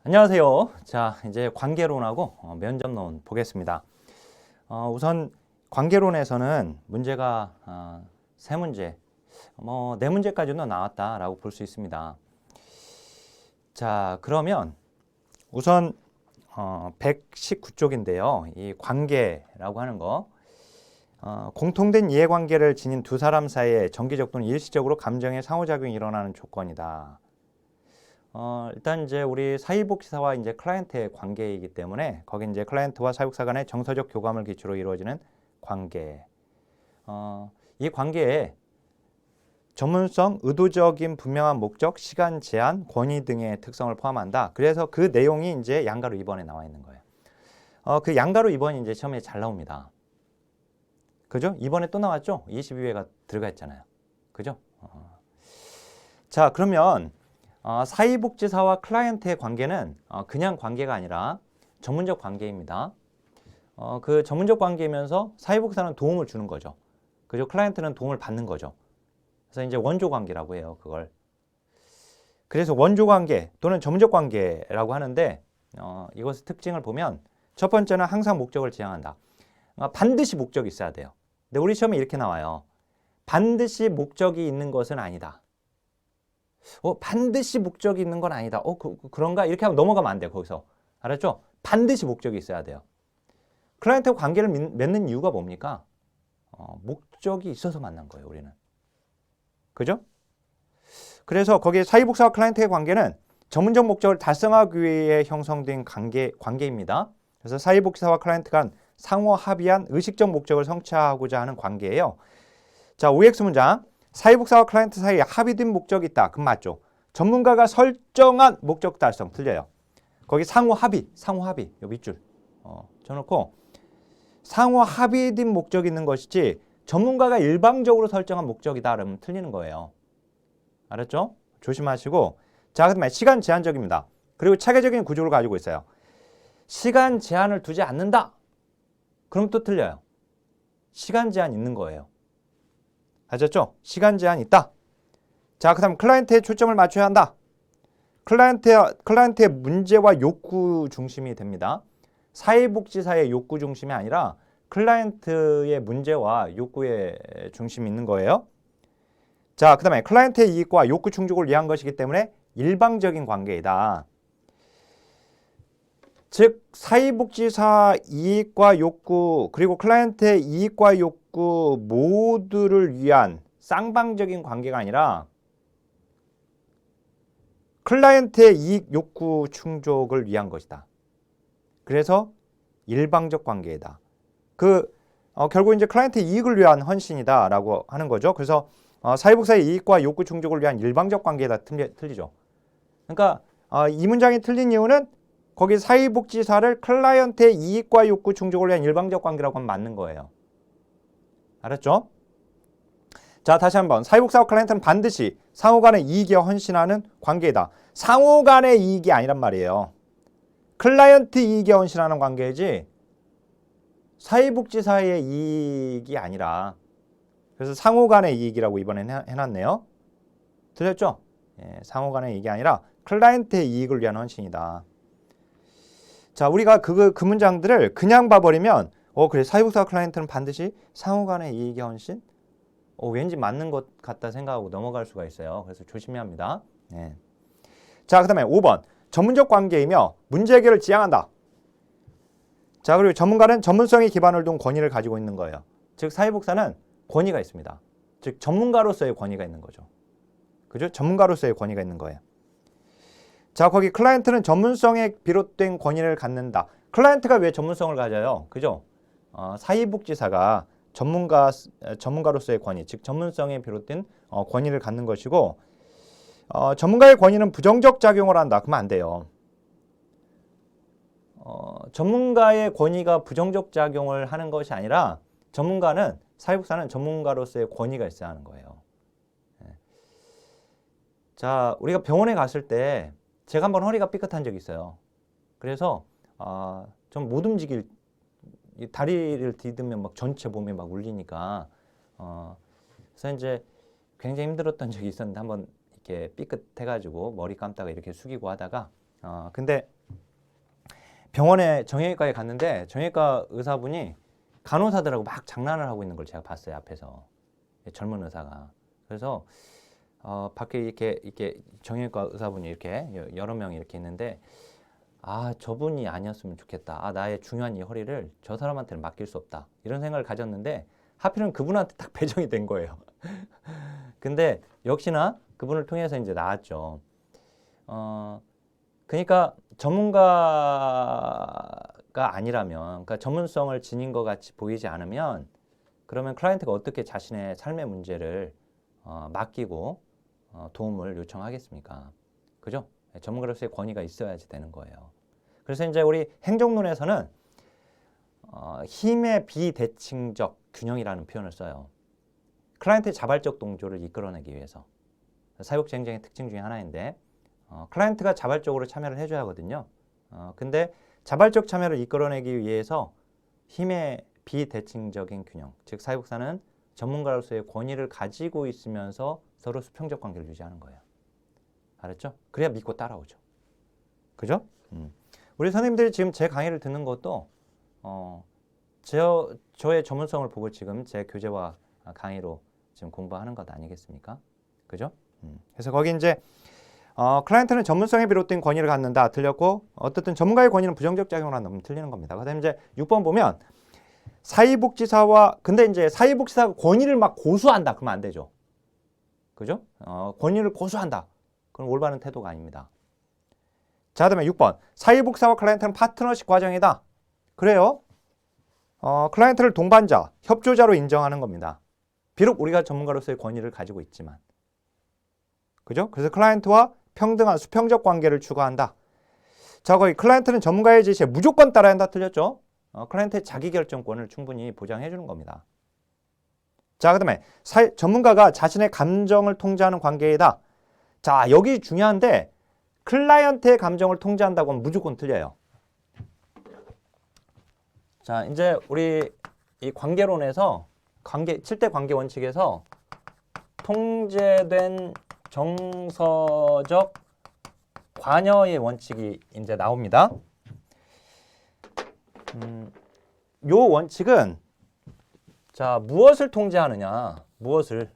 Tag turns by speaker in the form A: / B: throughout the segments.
A: 안녕하세요. 자, 이제 관계론하고 면접론 보겠습니다. 우선 관계론에서는 문제가 세 문제, 네 문제까지는 나왔다라고 볼 수 있습니다. 자, 그러면 우선 119쪽인데요. 이 관계라고 하는 거, 공통된 이해관계를 지닌 두 사람 사이에 정기적 또는 일시적으로 감정의 상호작용이 일어나는 조건이다. 일단 이제 우리 사회복지사와 이제 클라이언트의 관계이기 때문에 거기 이제 클라이언트와 사육사 간의 정서적 교감을 기초로 이루어지는 관계. 이 관계에 전문성, 의도적인 분명한 목적, 시간 제한, 권위 등의 특성을 포함한다. 그래서 그 내용이 이제 양가로 2번에 나와 있는 거예요. 그 양가로 2번이 이제 시험에 잘 나옵니다. 그죠? 2번에 또 나왔죠? 22회가 들어가 있잖아요. 그죠? 자, 그러면 사회복지사와 클라이언트의 관계는 그냥 관계가 아니라 전문적 관계입니다. 그 전문적 관계이면서 사회복지사는 도움을 주는 거죠. 그죠? 클라이언트는 도움을 받는 거죠. 그래서 이제 원조 관계라고 해요, 그걸. 그래서 원조 관계 또는 전문적 관계라고 하는데 이것의 특징을 보면 첫 번째는 항상 목적을 지향한다. 반드시 목적이 있어야 돼요. 근데 우리 시험에 이렇게 나와요. 반드시 목적이 있는 것은 아니다. 반드시 목적이 있는 건 아니다. 그런가? 이렇게 하면 넘어가면 안 돼요, 거기서. 알았죠? 반드시 목적이 있어야 돼요. 클라이언트와 관계를 맺는 이유가 뭡니까? 목적이 있어서 만난 거예요, 우리는. 그죠? 그래서 거기에 사회복지사와 클라이언트의 관계는 전문적 목적을 달성하기 위해 형성된 관계입니다. 그래서 사회복지사와 클라이언트 간 상호 합의한 의식적 목적을 성취하고자 하는 관계예요. 자, OX 문장. 사회복지사와 클라이언트 사이에 합의된 목적이 있다. 그럼 맞죠? 전문가가 설정한 목적 달성. 틀려요. 거기 상호 합의, 요 밑줄 쳐놓고 상호 합의된 목적이 있는 것이지 전문가가 일방적으로 설정한 목적이다. 그러면 틀리는 거예요. 알았죠? 조심하시고. 자, 그다음에 시간 제한적입니다. 그리고 체계적인 구조를 가지고 있어요. 시간 제한을 두지 않는다. 그럼 또 틀려요. 시간 제한 있는 거예요. 아셨죠? 시간 제한이 있다. 자, 그 다음 클라이언트의 초점을 맞춰야 한다. 클라이언트의 문제와 욕구 중심이 됩니다. 사회복지사의 욕구 중심이 아니라 클라이언트의 문제와 욕구의 중심이 있는 거예요. 자, 그 다음에 클라이언트의 이익과 욕구 충족을 위한 것이기 때문에 일방적인 관계이다. 즉 사회복지사 이익과 욕구 그리고 클라이언트의 이익과 욕구 모두를 위한 쌍방적인 관계가 아니라 클라이언트의 이익 욕구 충족을 위한 것이다. 그래서 일방적 관계이다. 결국 이제 클라이언트의 이익을 위한 헌신이다라고 하는 거죠. 그래서 사회복지사의 이익과 욕구 충족을 위한 일방적 관계다 틀리죠. 그러니까 이 문장이 틀린 이유는 거기 사회복지사를 클라이언트의 이익과 욕구 충족을 위한 일방적 관계라고 하면 맞는 거예요. 알았죠? 자, 다시 한번. 사회복지사와 클라이언트는 반드시 상호 간의 이익에 헌신하는 관계이다. 상호 간의 이익이 아니란 말이에요. 클라이언트 이익에 헌신하는 관계이지 사회복지사의 이익이 아니라. 그래서 상호 간의 이익이라고 이번엔 해놨네요. 들렸죠? 예, 상호 간의 이익이 아니라 클라이언트의 이익을 위한 헌신이다. 자, 우리가 그 문장들을 그냥 봐버리면 그래 사회복지사 클라이언트는 반드시 상호 간의 이익의 헌신? 왠지 맞는 것 같다 생각하고 넘어갈 수가 있어요. 그래서 조심해야 합니다. 네. 자, 그 다음에 5번. 전문적 관계이며 문제 해결을 지향한다. 자, 그리고 전문가는 전문성에 기반을 둔 권위를 가지고 있는 거예요. 즉 사회복지사는 권위가 있습니다. 즉 전문가로서의 권위가 있는 거죠. 그죠? 전문가로서의 권위가 있는 거예요. 자, 거기 클라이언트는 전문성에 비롯된 권위를 갖는다. 클라이언트가 왜 전문성을 가져요? 그죠? 사회복지사가 전문가로서의 권위, 즉 전문성에 비롯된 권위를 갖는 것이고 전문가의 권위는 부정적 작용을 한다. 그러면 안 돼요. 전문가의 권위가 부정적 작용을 하는 것이 아니라 사회복지사는 전문가로서의 권위가 있어야 하는 거예요. 자, 우리가 병원에 갔을 때 제가 한번 허리가 삐끗한 적이 있어요. 그래서 좀 못 움직일 다리를 디디면 막 전체 몸이 막 울리니까 그래서 이제 굉장히 힘들었던 적이 있었는데 한번 이렇게 삐끗해가지고 머리 감다가 이렇게 숙이고 하다가 근데 병원에 정형외과에 갔는데 정형외과 의사분이 간호사들하고 막 장난을 하고 있는 걸 제가 봤어요. 앞에서. 젊은 의사가. 그래서 밖에 이렇게 정형외과 의사분이 이렇게 여러 명이 이렇게 있는데 저분이 아니었으면 좋겠다. 나의 중요한 이 허리를 저 사람한테는 맡길 수 없다. 이런 생각을 가졌는데 하필은 그분한테 딱 배정이 된 거예요. 근데 역시나 그분을 통해서 이제 나왔죠. 그러니까 전문가가 아니라면, 그러니까 전문성을 지닌 것 같이 보이지 않으면, 그러면 클라이언트가 어떻게 자신의 삶의 문제를 맡기고 도움을 요청하겠습니까? 그죠? 전문가로서의 권위가 있어야지 되는 거예요. 그래서 이제 우리 행정론에서는 힘의 비대칭적 균형이라는 표현을 써요. 클라이언트의 자발적 동조를 이끌어내기 위해서. 사회복지 행정의 특징 중에 하나인데 클라이언트가 자발적으로 참여를 해줘야 하거든요. 근데 자발적 참여를 이끌어내기 위해서 힘의 비대칭적인 균형, 즉 사회복사는 전문가로서의 권위를 가지고 있으면서 서로 수평적 관계를 유지하는 거예요. 알았죠? 그래야 믿고 따라오죠. 그죠? 우리 선생님들이 지금 제 강의를 듣는 것도 저의 전문성을 보고 지금 제 교재와 강의로 지금 공부하는 것 아니겠습니까? 그죠? 그래서 거기 이제 클라이언트는 전문성에 비롯된 권위를 갖는다. 틀렸고 어떻든 전문가의 권위는 부정적 작용을 한다면 틀리는 겁니다. 그다음에 이제 6번 보면 사회복지사와 근데 이제 사회복지사가 권위를 막 고수한다. 그러면 안 되죠. 그죠? 권위를 고수한다. 그건 올바른 태도가 아닙니다. 자, 그다음에 6번. 사회복지사와 클라이언트는 파트너십 과정이다. 그래요. 클라이언트를 동반자, 협조자로 인정하는 겁니다. 비록 우리가 전문가로서의 권위를 가지고 있지만. 그죠? 그래서 클라이언트와 평등한 수평적 관계를 추구한다. 자, 거기 클라이언트는 전문가의 지시에 무조건 따라야 한다. 틀렸죠? 클라이언트의 자기결정권을 충분히 보장해 주는 겁니다. 자, 그다음에 전문가가 자신의 감정을 통제하는 관계이다. 자, 여기 중요한데 클라이언트의 감정을 통제한다고 하면 무조건 틀려요. 자, 이제 우리 이 관계론에서 7대 관계 원칙에서 통제된 정서적 관여의 원칙이 이제 나옵니다. 요 원칙은 자, 무엇을 통제하느냐? 무엇을?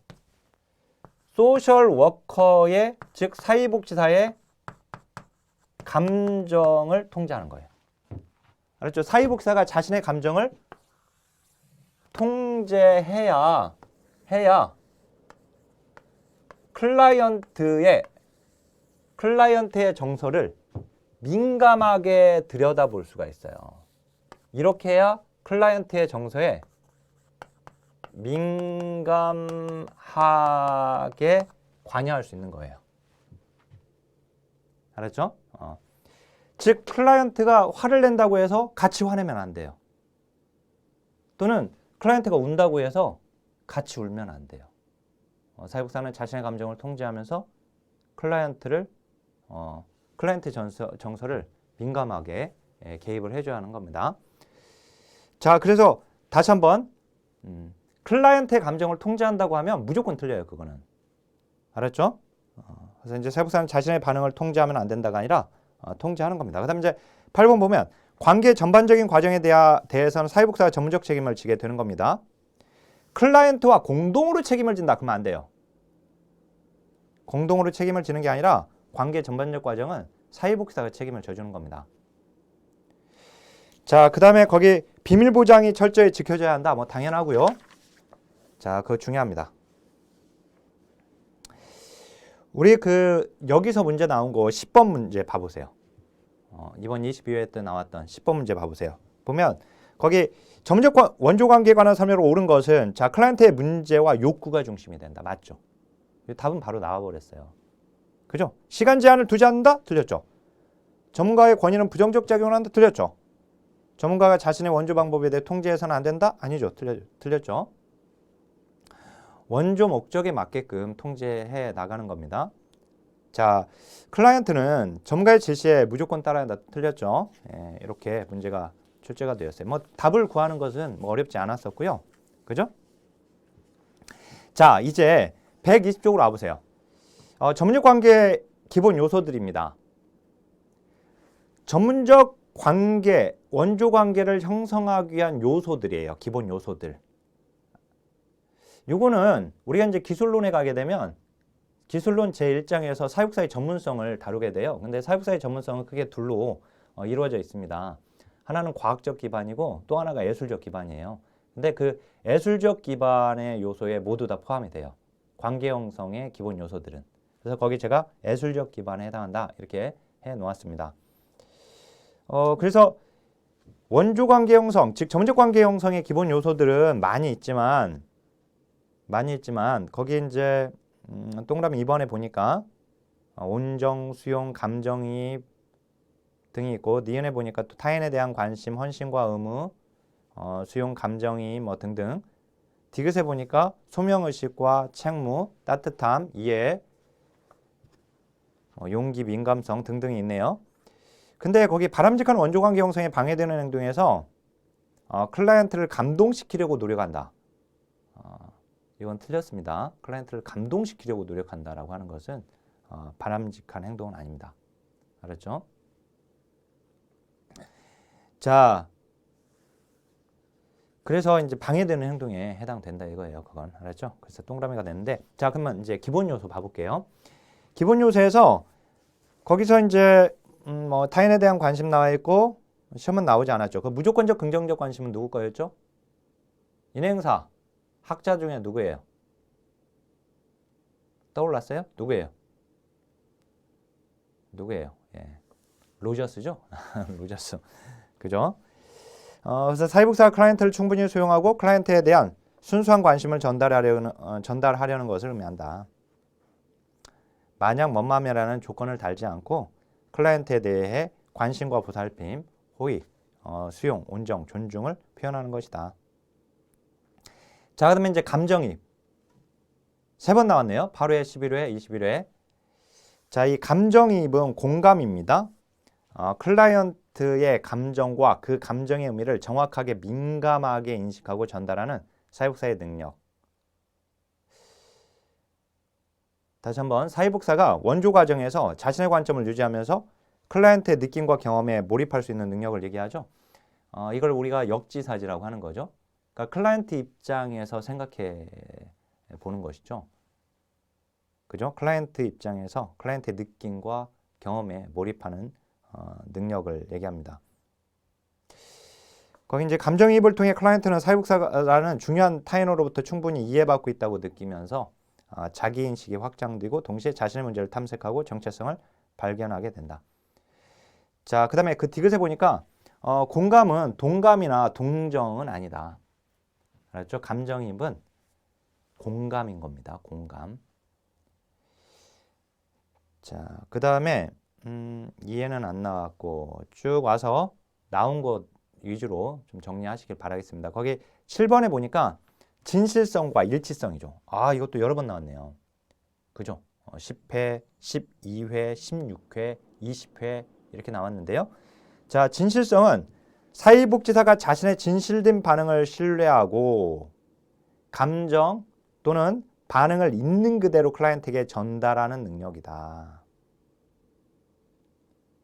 A: 소셜 워커의 즉 사회복지사의 감정을 통제하는 거예요. 알았죠? 사회복지사가 자신의 감정을 통제해야 클라이언트의 정서를 민감하게 들여다볼 수가 있어요. 이렇게 해야 클라이언트의 정서에 민감하게 관여할 수 있는 거예요. 알았죠? 즉 클라이언트가 화를 낸다고 해서 같이 화내면 안 돼요. 또는 클라이언트가 운다고 해서 같이 울면 안 돼요. 사회복지사는 자신의 감정을 통제하면서 클라이언트 정서를 민감하게 개입을 해줘야 하는 겁니다. 자, 그래서 다시 한번 클라이언트의 감정을 통제한다고 하면 무조건 틀려요. 그거는. 알았죠? 그래서 이제 사회복지사는 자신의 반응을 통제하면 안 된다가 아니라 통제하는 겁니다. 그 다음에 이제 8번 보면 관계 전반적인 과정에 대해서는 사회복지사가 전문적 책임을 지게 되는 겁니다. 클라이언트와 공동으로 책임을 진다. 그러면 안 돼요. 공동으로 책임을 지는 게 아니라 관계 전반적 과정은 사회복지사가 책임을 져주는 겁니다. 자, 그 다음에 거기 비밀 보장이 철저히 지켜져야 한다. 뭐 당연하고요. 자, 그거 중요합니다. 우리 여기서 문제 나온 거 10번 문제 봐보세요. 이번 22회 때 나왔던 10번 문제 봐보세요. 보면 거기 전문적 원조 관계에 관한 설명으로 옳은 것은 자, 클라이언트의 문제와 욕구가 중심이 된다. 맞죠? 답은 바로 나와버렸어요. 그죠? 시간 제한을 두지 않는다? 틀렸죠? 전문가의 권위는 부정적 작용을 한다? 틀렸죠? 전문가가 자신의 원조 방법에 대해 통제해서는 안 된다? 아니죠. 틀렸죠? 원조 목적에 맞게끔 통제해 나가는 겁니다. 자, 클라이언트는 전문가의 지시에 무조건 따라야 한다. 틀렸죠? 이렇게 문제가 출제가 되었어요. 뭐 답을 구하는 것은 뭐 어렵지 않았었고요. 그죠? 자, 이제 120쪽으로 와보세요. 전문적 관계 기본 요소들입니다. 전문적 관계, 원조 관계를 형성하기 위한 요소들이에요. 기본 요소들. 요거는 우리가 이제 기술론에 가게 되면 기술론 제1장에서 사육사의 전문성을 다루게 돼요. 근데 사육사의 전문성은 크게 둘로 이루어져 있습니다. 하나는 과학적 기반이고 또 하나가 예술적 기반이에요. 근데 그 예술적 기반의 요소에 모두 다 포함이 돼요. 관계 형성의 기본 요소들은. 그래서 거기 제가 예술적 기반에 해당한다 이렇게 해 놓았습니다. 그래서 원조 관계 형성, 즉 전문적 관계 형성의 기본 요소들은 많이 있지만 거기 이제 동그라미 2번에 보니까 온정, 수용, 감정이입 등이 있고 니은에 보니까 또 타인에 대한 관심, 헌신과 의무, 수용, 감정이입 뭐 등등. 디귿에 보니까 소명의식과 책무, 따뜻함, 이해, 용기, 민감성 등등이 있네요. 근데 거기 바람직한 원조관계 형성에 방해되는 행동에서 클라이언트를 감동시키려고 노력한다. 이건 틀렸습니다. 클라이언트를 감동시키려고 노력한다라고 하는 것은 바람직한 행동은 아닙니다. 알았죠? 자, 그래서 이제 방해되는 행동에 해당된다 이거예요. 그건 알았죠? 그래서 동그라미가 됐는데, 자, 그러면 이제 기본 요소 봐볼게요. 기본 요소에서 거기서 이제 뭐 타인에 대한 관심 나와 있고 시험은 나오지 않았죠. 그 무조건적 긍정적 관심은 누구 거였죠? 인행사 학자 중에 누구예요? 떠올랐어요? 누구예요? 예. 로저스죠? 로저스. 그죠? 그래서 사회복사가 클라이언트를 충분히 수용하고 클라이언트에 대한 순수한 관심을 전달하려는 것을 의미한다. 만약 뭔 맘이라는 조건을 달지 않고 클라이언트에 대해 관심과 보살핌, 호의, 수용, 온정, 존중을 표현하는 것이다. 자, 그러면 이제 감정이입. 3번 나왔네요. 8회, 11회, 21회. 자, 이 감정이입은 공감입니다. 클라이언트의 감정과 그 감정의 의미를 정확하게 민감하게 인식하고 전달하는 사회복사의 능력. 다시 한번 사회복사가 원조 과정에서 자신의 관점을 유지하면서 클라이언트의 느낌과 경험에 몰입할 수 있는 능력을 얘기하죠. 이걸 우리가 역지사지라고 하는 거죠. 그러니까 클라이언트 입장에서 생각해 보는 것이죠. 그죠? 클라이언트 입장에서 클라이언트의 느낌과 경험에 몰입하는 능력을 얘기합니다. 거기 이제 감정이입을 통해 클라이언트는 사회복사라는 중요한 타인으로부터 충분히 이해받고 있다고 느끼면서 자기인식이 확장되고 동시에 자신의 문제를 탐색하고 정체성을 발견하게 된다. 자, 그 다음에 그 디귿에 보니까 공감은 동감이나 동정은 아니다. 알았죠? 감정이입은 공감인 겁니다. 공감. 자, 그 다음에 이해는 안 나왔고 쭉 와서 나온 것 위주로 좀 정리하시길 바라겠습니다. 거기 7번에 보니까 진실성과 일치성이죠. 이것도 여러 번 나왔네요. 그죠? 10회, 12회, 16회, 20회 이렇게 나왔는데요. 자, 진실성은 사회복지사가 자신의 진실된 반응을 신뢰하고 감정 또는 반응을 있는 그대로 클라이언트에게 전달하는 능력이다.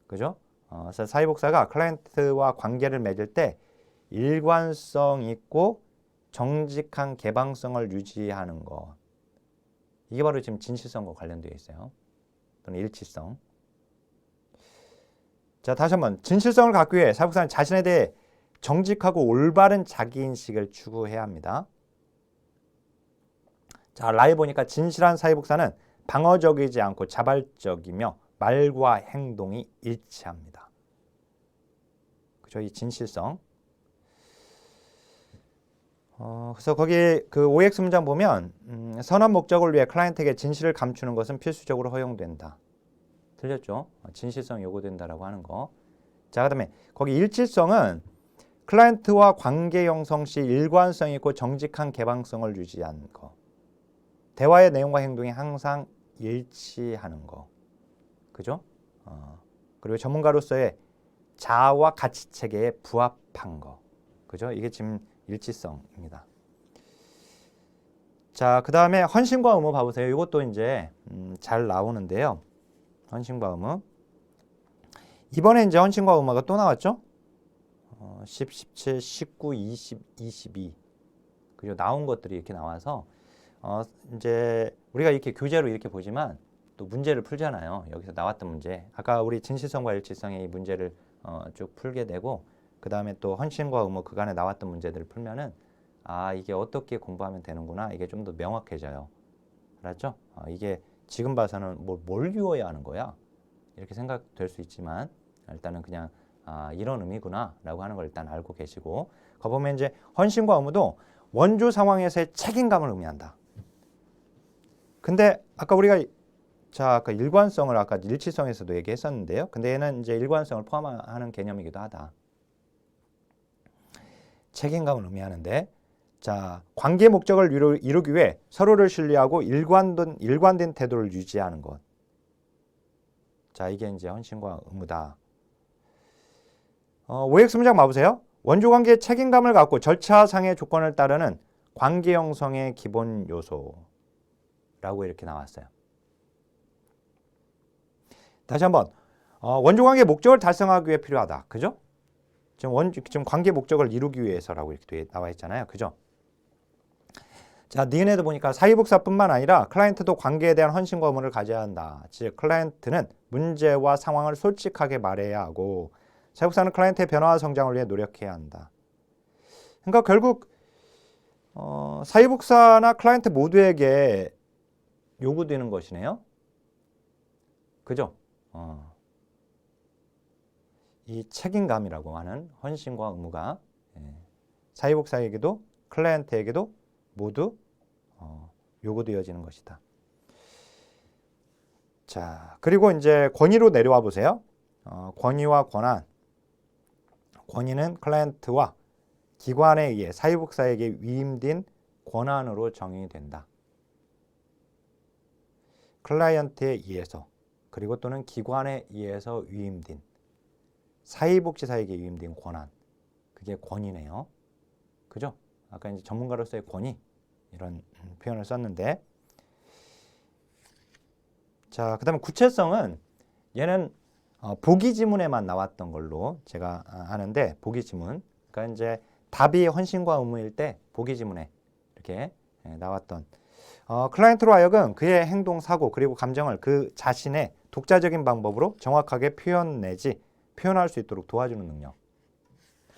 A: 그죠? 그래서 사회복사가 클라이언트와 관계를 맺을 때 일관성 있고 정직한 개방성을 유지하는 것. 이게 바로 지금 진실성과 관련되어 있어요. 또는 일치성. 자, 다시 한번 진실성을 갖기 위해 사회복사는 자신에 대해 정직하고 올바른 자기인식을 추구해야 합니다. 자, 라이 보니까 진실한 사회복사는 방어적이지 않고 자발적이며 말과 행동이 일치합니다. 그죠? 이 진실성. 그래서 거기 그 OX 문장 보면 선한 목적을 위해 클라이언트에게 진실을 감추는 것은 필수적으로 허용된다. 틀렸죠? 진실성이 요구된다라고 하는 거. 자, 그다음에 거기 일치성은 클라이언트와 관계 형성 시 일관성 있고 정직한 개방성을 유지하는 거. 대화의 내용과 행동이 항상 일치하는 거. 그죠? 그리고 전문가로서의 자아와 가치 체계에 부합한 거. 그죠? 이게 지금 일치성입니다. 자, 그 다음에 헌신과 의무 봐보세요. 이것도 이제 잘 나오는데요. 헌신과 의무. 이번에 이제 헌신과 의무가 또 나왔죠? 10, 17, 19, 20, 22. 그죠? 나온 것들이 이렇게 나와서 이제 우리가 이렇게 교재로 이렇게 보지만 또 문제를 풀잖아요. 여기서 나왔던 문제. 아까 우리 진실성과 일치성의 이 문제를 쭉 풀게 되고 그 다음에 또 헌신과 의무 그간에 나왔던 문제들을 풀면은 아 이게 어떻게 공부하면 되는구나 이게 좀 더 명확해져요. 알았죠? 이게 지금 봐서는 뭘 외워야 하는 거야? 이렇게 생각될 수 있지만 일단은 그냥 이런 의미구나 라고 하는 걸 일단 알고 계시고 거 보면 이제 헌신과 의무도 원조 상황에서의 책임감을 의미한다. 근데 아까 우리가 아까 일관성을 아까 일치성에서도 얘기했었는데요. 근데 얘는 이제 일관성을 포함하는 개념이기도 하다. 책임감을 의미하는데 자, 관계 목적을 이루기 위해 서로를 신뢰하고 일관된 태도를 유지하는 것. 자, 이게 이제 헌신과 의무다. OX 문장 봐보세요. 원조관계의 책임감을 갖고 절차상의 조건을 따르는 관계 형성의 기본 요소라고 이렇게 나왔어요. 다시 한번 원조관계의 목적을 달성하기 위해 필요하다. 그죠? 지금 관계 목적을 이루기 위해서라고 이렇게 나와 있잖아요. 그죠? 자, 니은에도 보니까 사이복사뿐만 아니라 클라이언트도 관계에 대한 헌신과 의무를 가져야 한다. 즉, 클라이언트는 문제와 상황을 솔직하게 말해야 하고 사이복사는 클라이언트의 변화와 성장을 위해 노력해야 한다. 그러니까 결국 사이복사나 클라이언트 모두에게 요구되는 것이네요. 그죠? 이 책임감이라고 하는 헌신과 의무가 사이복사에게도 클라이언트에게도 모두 요구되어지는 것이다. 자, 그리고 이제 권위로 내려와 보세요. 권위와 권한. 권위는 클라이언트와 기관에 의해 사이복사에게 위임된 권한으로 정의이 된다. 클라이언트에 의해서 그리고 또는 기관에 의해서 위임된 사회복지사에게 위임된 권한. 그게 권위네요. 그죠? 아까 이제 전문가로서의 권위 이런 표현을 썼는데 자, 그다음에 구체성은 얘는 보기 지문에만 나왔던 걸로 제가 하는데 보기 지문 그러니까 이제 답이 헌신과 의무일 때 보기 지문에 이렇게 나왔던 클라이언트로 하여금 그의 행동, 사고 그리고 감정을 그 자신의 독자적인 방법으로 정확하게 표현할 수 있도록 도와주는 능력.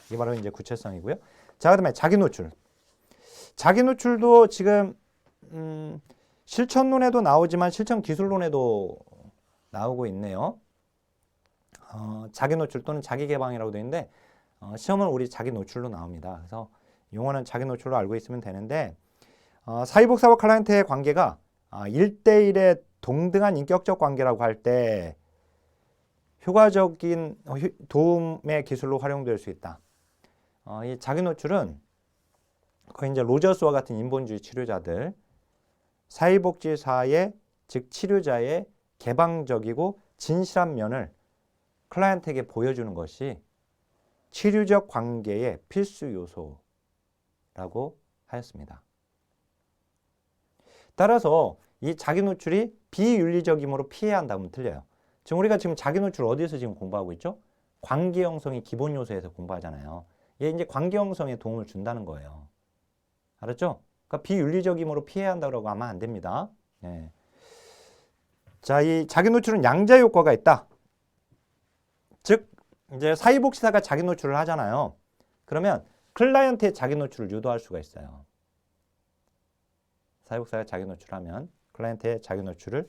A: 이게 바로 이제 구체성이고요. 자, 그다음에 자기 노출. 자기 노출도 지금 실천론에도 나오지만 실천 기술론에도 나오고 있네요. 자기 노출 또는 자기 개방이라고 되어 있는데 시험은 우리 자기 노출로 나옵니다. 그래서 용어는 자기 노출로 알고 있으면 되는데 사이복사와 클라이언트의 관계가 1대1의 동등한 인격적 관계라고 할 때 효과적인 도움의 기술로 활용될 수 있다. 이 자기 노출은 거의 이제 로저스와 같은 인본주의 치료자들 사회복지사의 즉 치료자의 개방적이고 진실한 면을 클라이언트에게 보여주는 것이 치료적 관계의 필수 요소라고 하였습니다. 따라서 이 자기 노출이 비윤리적임으로 피해야 한다면 틀려요. 지금 우리가 자기 노출 어디서 지금 공부하고 있죠? 관계 형성이 기본 요소에서 공부하잖아요. 얘 이제 관계 형성에 도움을 준다는 거예요. 알았죠? 그러니까 비윤리적임으로 피해야 한다고 하면 안 됩니다. 네. 자, 이 자기 노출은 양자 효과가 있다. 즉 이제 사회복지사가 자기 노출을 하잖아요. 그러면 클라이언트의 자기 노출을 유도할 수가 있어요. 사회복지사가 자기 노출하면 클라이언트의 자기 노출을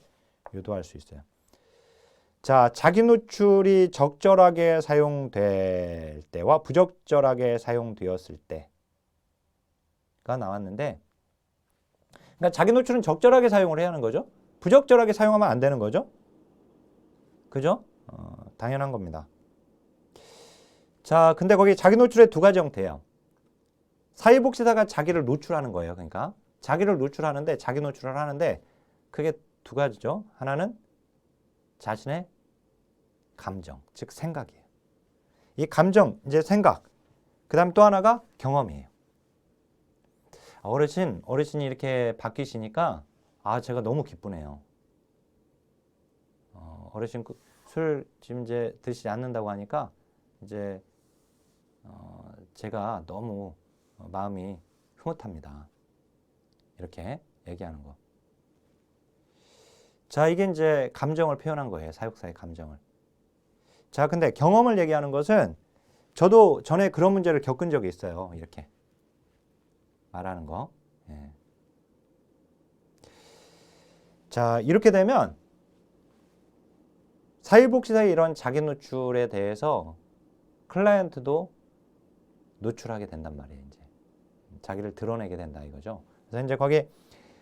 A: 유도할 수 있어요. 자, 자기 노출이 적절하게 사용될 때와 부적절하게 사용되었을 때가 나왔는데 그러니까 자기 노출은 적절하게 사용을 해야 하는 거죠. 부적절하게 사용하면 안 되는 거죠. 그죠? 당연한 겁니다. 자, 근데 거기 자기 노출의 두 가지 형태예요. 사회복지사가 자기를 노출하는 거예요. 그러니까 자기를 노출하는데 자기 노출을 하는데 그게 두 가지죠. 하나는 자신의 감정, 즉 생각이에요. 이 감정, 이제 생각. 그 다음 또 하나가 경험이에요. 어르신이 이렇게 바뀌시니까 제가 너무 기쁘네요. 어르신 술 지금 이제 드시지 않는다고 하니까 이제 제가 너무 마음이 흐뭇합니다. 이렇게 얘기하는 거. 자, 이게 이제 감정을 표현한 거예요. 사육사의 감정을. 자, 근데 경험을 얘기하는 것은 저도 전에 그런 문제를 겪은 적이 있어요. 이렇게 말하는 거. 예. 자, 이렇게 되면 사회복지사의 이런 자기 노출에 대해서 클라이언트도 노출하게 된단 말이에요. 이제 자기를 드러내게 된다 이거죠. 그래서 이제 거기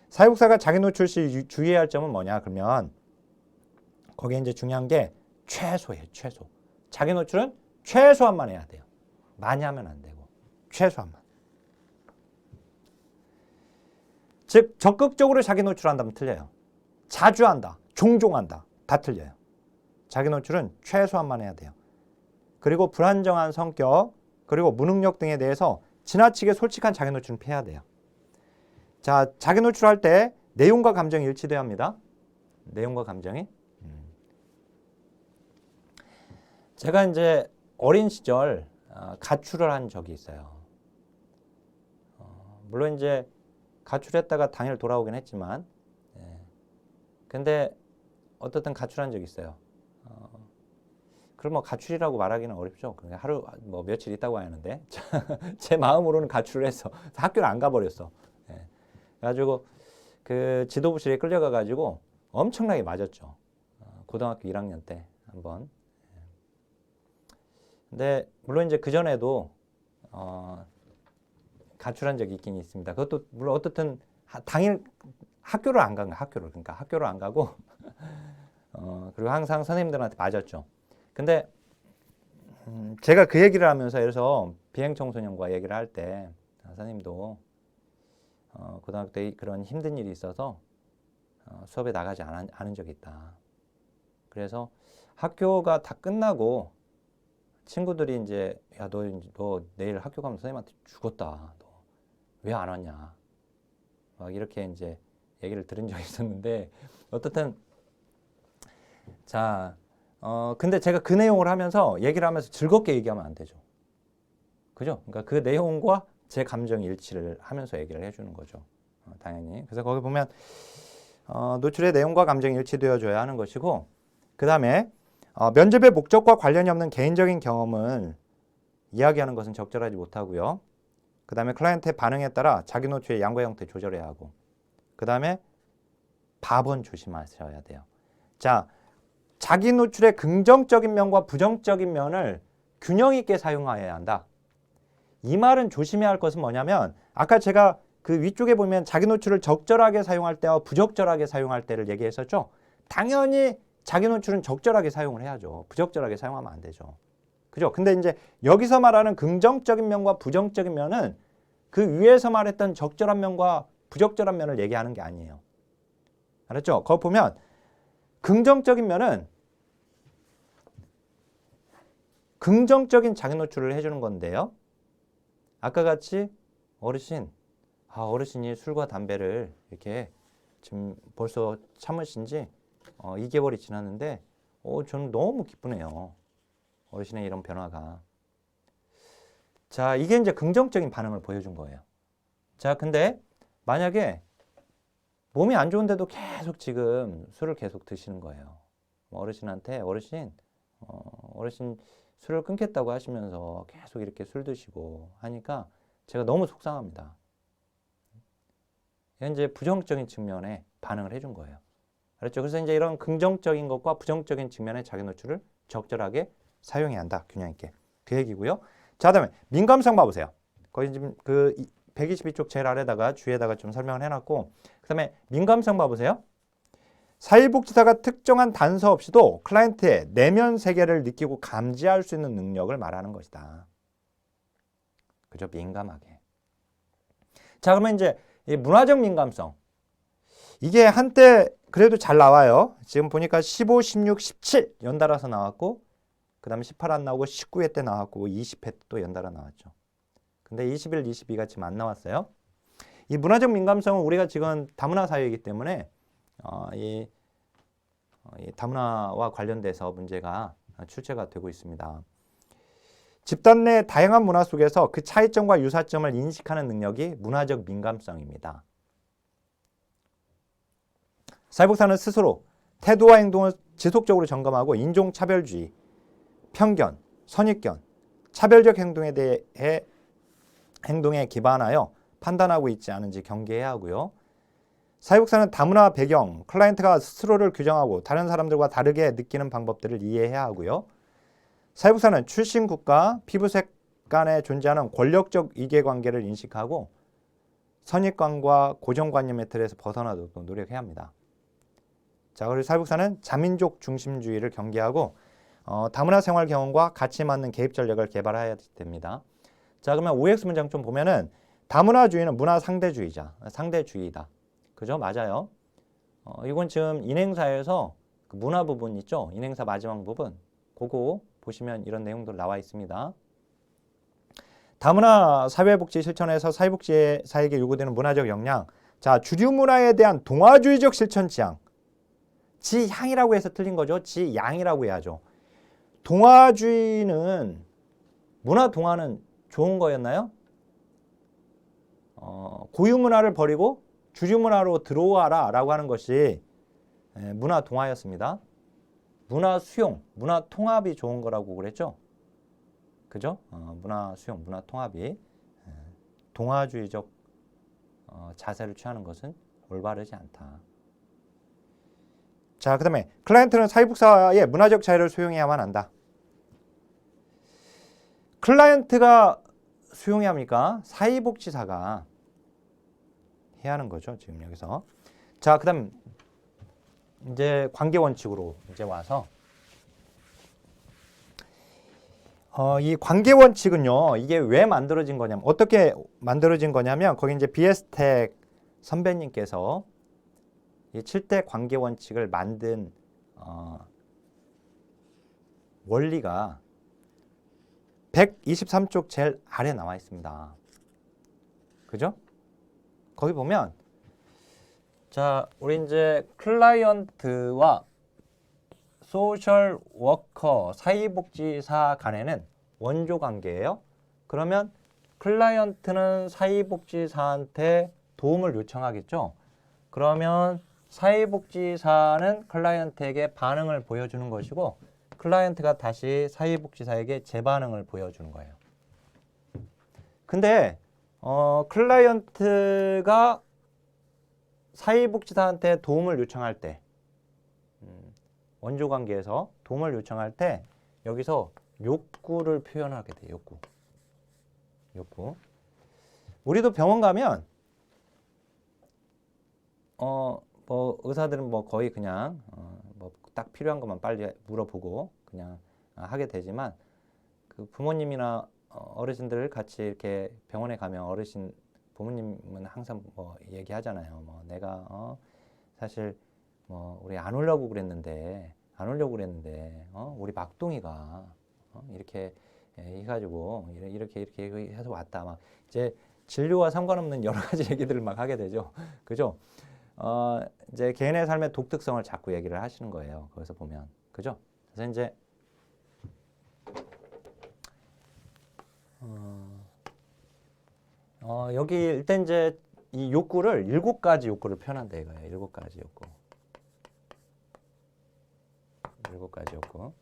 A: 사회복지사가 자기 노출 시 주의해야 할 점은 뭐냐? 그러면 거기에 이제 중요한 게 최소예요. 최소. 자기 노출은 최소한만 해야 돼요. 많이 하면 안 되고 최소한만. 즉 적극적으로 자기 노출한다면 틀려요. 자주 한다, 종종 한다, 다 틀려요. 자기 노출은 최소한만 해야 돼요. 그리고 불안정한 성격, 그리고 무능력 등에 대해서 지나치게 솔직한 자기 노출은 피해야 돼요. 자, 자기 노출할 때 내용과 감정이 일치돼야 합니다. 내용과 감정이. 제가 이제 어린 시절 가출을 한 적이 있어요. 물론 이제 가출했다가 당일 돌아오긴 했지만, 근데 어떻든 가출한 적이 있어요. 그럼 뭐 가출이라고 말하기는 어렵죠. 그냥 하루 뭐 며칠 있다고 하는데 제 마음으로는 가출을 했어. 학교를 안 가버렸어. 그래가지고 그 지도부실에 끌려가가지고 엄청나게 맞았죠. 고등학교 1학년 때 한번. 근데 물론 이제 그 전에도 가출한 적이 있긴 있습니다. 그것도 물론 어떻든 당일 학교를 안 간 거야. 그러니까 학교를 안 가고 그리고 항상 선생님들한테 맞았죠. 근데 제가 그 얘기를 하면서 그래서 비행청소년과 얘기를 할 때 선생님도 고등학교 때 그런 힘든 일이 있어서 수업에 나가지 않은 적이 있다. 그래서 학교가 다 끝나고 친구들이 이제 야, 너 내일 학교 가면 선생님한테 죽었다. 너 왜 안 왔냐. 막 이렇게 이제 얘기를 들은 적이 있었는데 어떻든 자, 근데 제가 그 내용을 하면서 얘기를 하면서 즐겁게 얘기하면 안 되죠. 그죠? 그러니까 그 내용과 제 감정 일치를 하면서 얘기를 해주는 거죠. 당연히. 그래서 거기 보면 노출의 내용과 감정이 일치되어줘야 하는 것이고 그 다음에 면접의 목적과 관련이 없는 개인적인 경험을 이야기하는 것은 적절하지 못하고요. 그 다음에 클라이언트의 반응에 따라 자기 노출의 양과 형태 조절해야 하고 그 다음에 밥은 조심하셔야 돼요. 자, 자기 노출의 긍정적인 면과 부정적인 면을 균형 있게 사용해야 한다. 이 말은 조심해야 할 것은 뭐냐면 아까 제가 그 위쪽에 보면 자기 노출을 적절하게 사용할 때와 부적절하게 사용할 때를 얘기했었죠. 당연히 자기 노출은 적절하게 사용을 해야죠. 부적절하게 사용하면 안 되죠. 그죠? 근데 이제 여기서 말하는 긍정적인 면과 부정적인 면은 그 위에서 말했던 적절한 면과 부적절한 면을 얘기하는 게 아니에요. 알았죠? 거기 보면 긍정적인 면은 긍정적인 자기 노출을 해주는 건데요. 아까 같이 어르신이 술과 담배를 이렇게 지금 벌써 참으신 지 2개월이 지났는데 저는 너무 기쁘네요. 어르신의 이런 변화가. 자, 이게 이제 긍정적인 반응을 보여준 거예요. 자, 근데 만약에 몸이 안 좋은데도 계속 지금 술을 계속 드시는 거예요. 어르신한테 어르신 술을 끊겠다고 하시면서 계속 이렇게 술 드시고 하니까 제가 너무 속상합니다. 이제 부정적인 측면에 반응을 해준 거예요. 그렇죠? 그래서 이제 이런 긍정적인 것과 부정적인 측면의 자기 노출을 적절하게 사용해야 한다. 균형 있게. 그 얘기고요. 자, 그다음에 민감성 봐보세요. 거기 지금 그 122쪽 제일 아래다가 주에다가 좀 설명을 해놨고, 그다음에 민감성 봐보세요. 사회복지사가 특정한 단서 없이도 클라이언트의 내면 세계를 느끼고 감지할 수 있는 능력을 말하는 것이다. 그죠? 민감하게. 자, 그러면 이제 이 문화적 민감성. 이게 한때 그래도 잘 나와요. 지금 보니까 15, 16, 17 연달아서 나왔고 그 다음에 18 안 나오고 19회 때 나왔고 20회 또 연달아 나왔죠. 근데 21, 22가 지금 안 나왔어요. 이 문화적 민감성은 우리가 지금 다문화 사회이기 때문에 이 이 다문화와 관련돼서 문제가 출제가 되고 있습니다. 집단 내 다양한 문화 속에서 그 차이점과 유사점을 인식하는 능력이 문화적 민감성입니다. 사회복사는 스스로 태도와 행동을 지속적으로 점검하고 인종차별주의, 편견, 선입견, 차별적 행동에 기반하여 판단하고 있지 않은지 경계해야 하고요. 사회복사는 다문화 배경, 클라이언트가 스스로를 규정하고 다른 사람들과 다르게 느끼는 방법들을 이해해야 하고요. 사회복사는 출신 국가, 피부색 간에 존재하는 권력적 이계관계를 인식하고 선입관과 고정관념의 틀에서 벗어나도록 노력해야 합니다. 자, 그리고 사회복사는 자민족 중심주의를 경계하고 다문화 생활 경험과 같이 맞는 개입 전략을 개발해야 됩니다. 자, 그러면 OX 문장 좀 보면은 다문화주의는 문화 상대주의다. 그죠? 맞아요. 이건 지금 인행사에서 그 문화 부분 있죠? 인행사 마지막 부분. 그거 보시면 이런 내용들 나와 있습니다. 다문화 사회복지 실천에서 사회복지사에게 요구되는 문화적 역량. 자, 주류 문화에 대한 동화주의적 실천 지향. 지향이라고 해서 틀린 거죠. 지양이라고 해야죠. 동화주의는 문화 동화는 좋은 거였나요? 고유 문화를 버리고 주류 문화로 들어와라 라고 하는 것이 문화 동화였습니다. 문화 수용, 문화 통합이 좋은 거라고 그랬죠. 그죠? 문화 수용, 문화 통합이 동화주의적 자세를 취하는 것은 올바르지 않다. 자, 그 다음에 클라이언트는 사회복사의 문화적 자유를 수용해야만 한다. 클라이언트가 수용해야 합니까? 사회복지사가 해야 하는 거죠. 지금 여기서. 자, 그 다음 이제 관계원칙으로 이제 와서 이 관계원칙은요. 이게 왜 만들어진 거냐면 어떻게 만들어진 거냐면 거기 이제 BS텍 선배님께서 이 7대 관계원칙을 만든 원리가 123쪽 제일 아래 나와 있습니다. 그죠? 거기 보면 자, 우리 이제 클라이언트와 소셜 워커 사회복지사 간에는 원조 관계예요. 그러면 클라이언트는 사회복지사한테 도움을 요청하겠죠. 그러면 사회복지사는 클라이언트에게 반응을 보여주는 것이고 클라이언트가 다시 사회복지사에게 재반응을 보여주는 거예요. 근데 클라이언트가 사회복지사한테 도움을 요청할 때 원조관계에서 도움을 요청할 때 여기서 욕구를 표현하게 돼요. 욕구. 우리도 병원 가면 뭐 의사들은 뭐 거의 그냥 뭐 딱 필요한 것만 빨리 물어보고 그냥 하게 되지만 그 부모님이나 어르신들 같이 이렇게 병원에 가면 어르신 부모님은 항상 뭐 얘기하잖아요. 뭐 내가 사실 뭐 우리 안 오려고 그랬는데 우리 막둥이가 이렇게 해가지고 이렇게 해서 왔다. 막 이제 진료와 상관없는 여러 가지 얘기들을 막 하게 되죠. 그죠? 이제 개인의 삶의 독특성을 자꾸 얘기를 하시는 거예요. 거기서 보면. 그죠? 그래서 이제 여기 일단 이제 이 욕구를 7가지 욕구를 표현한다 이거예요. 7가지 욕구. 7가지 욕구.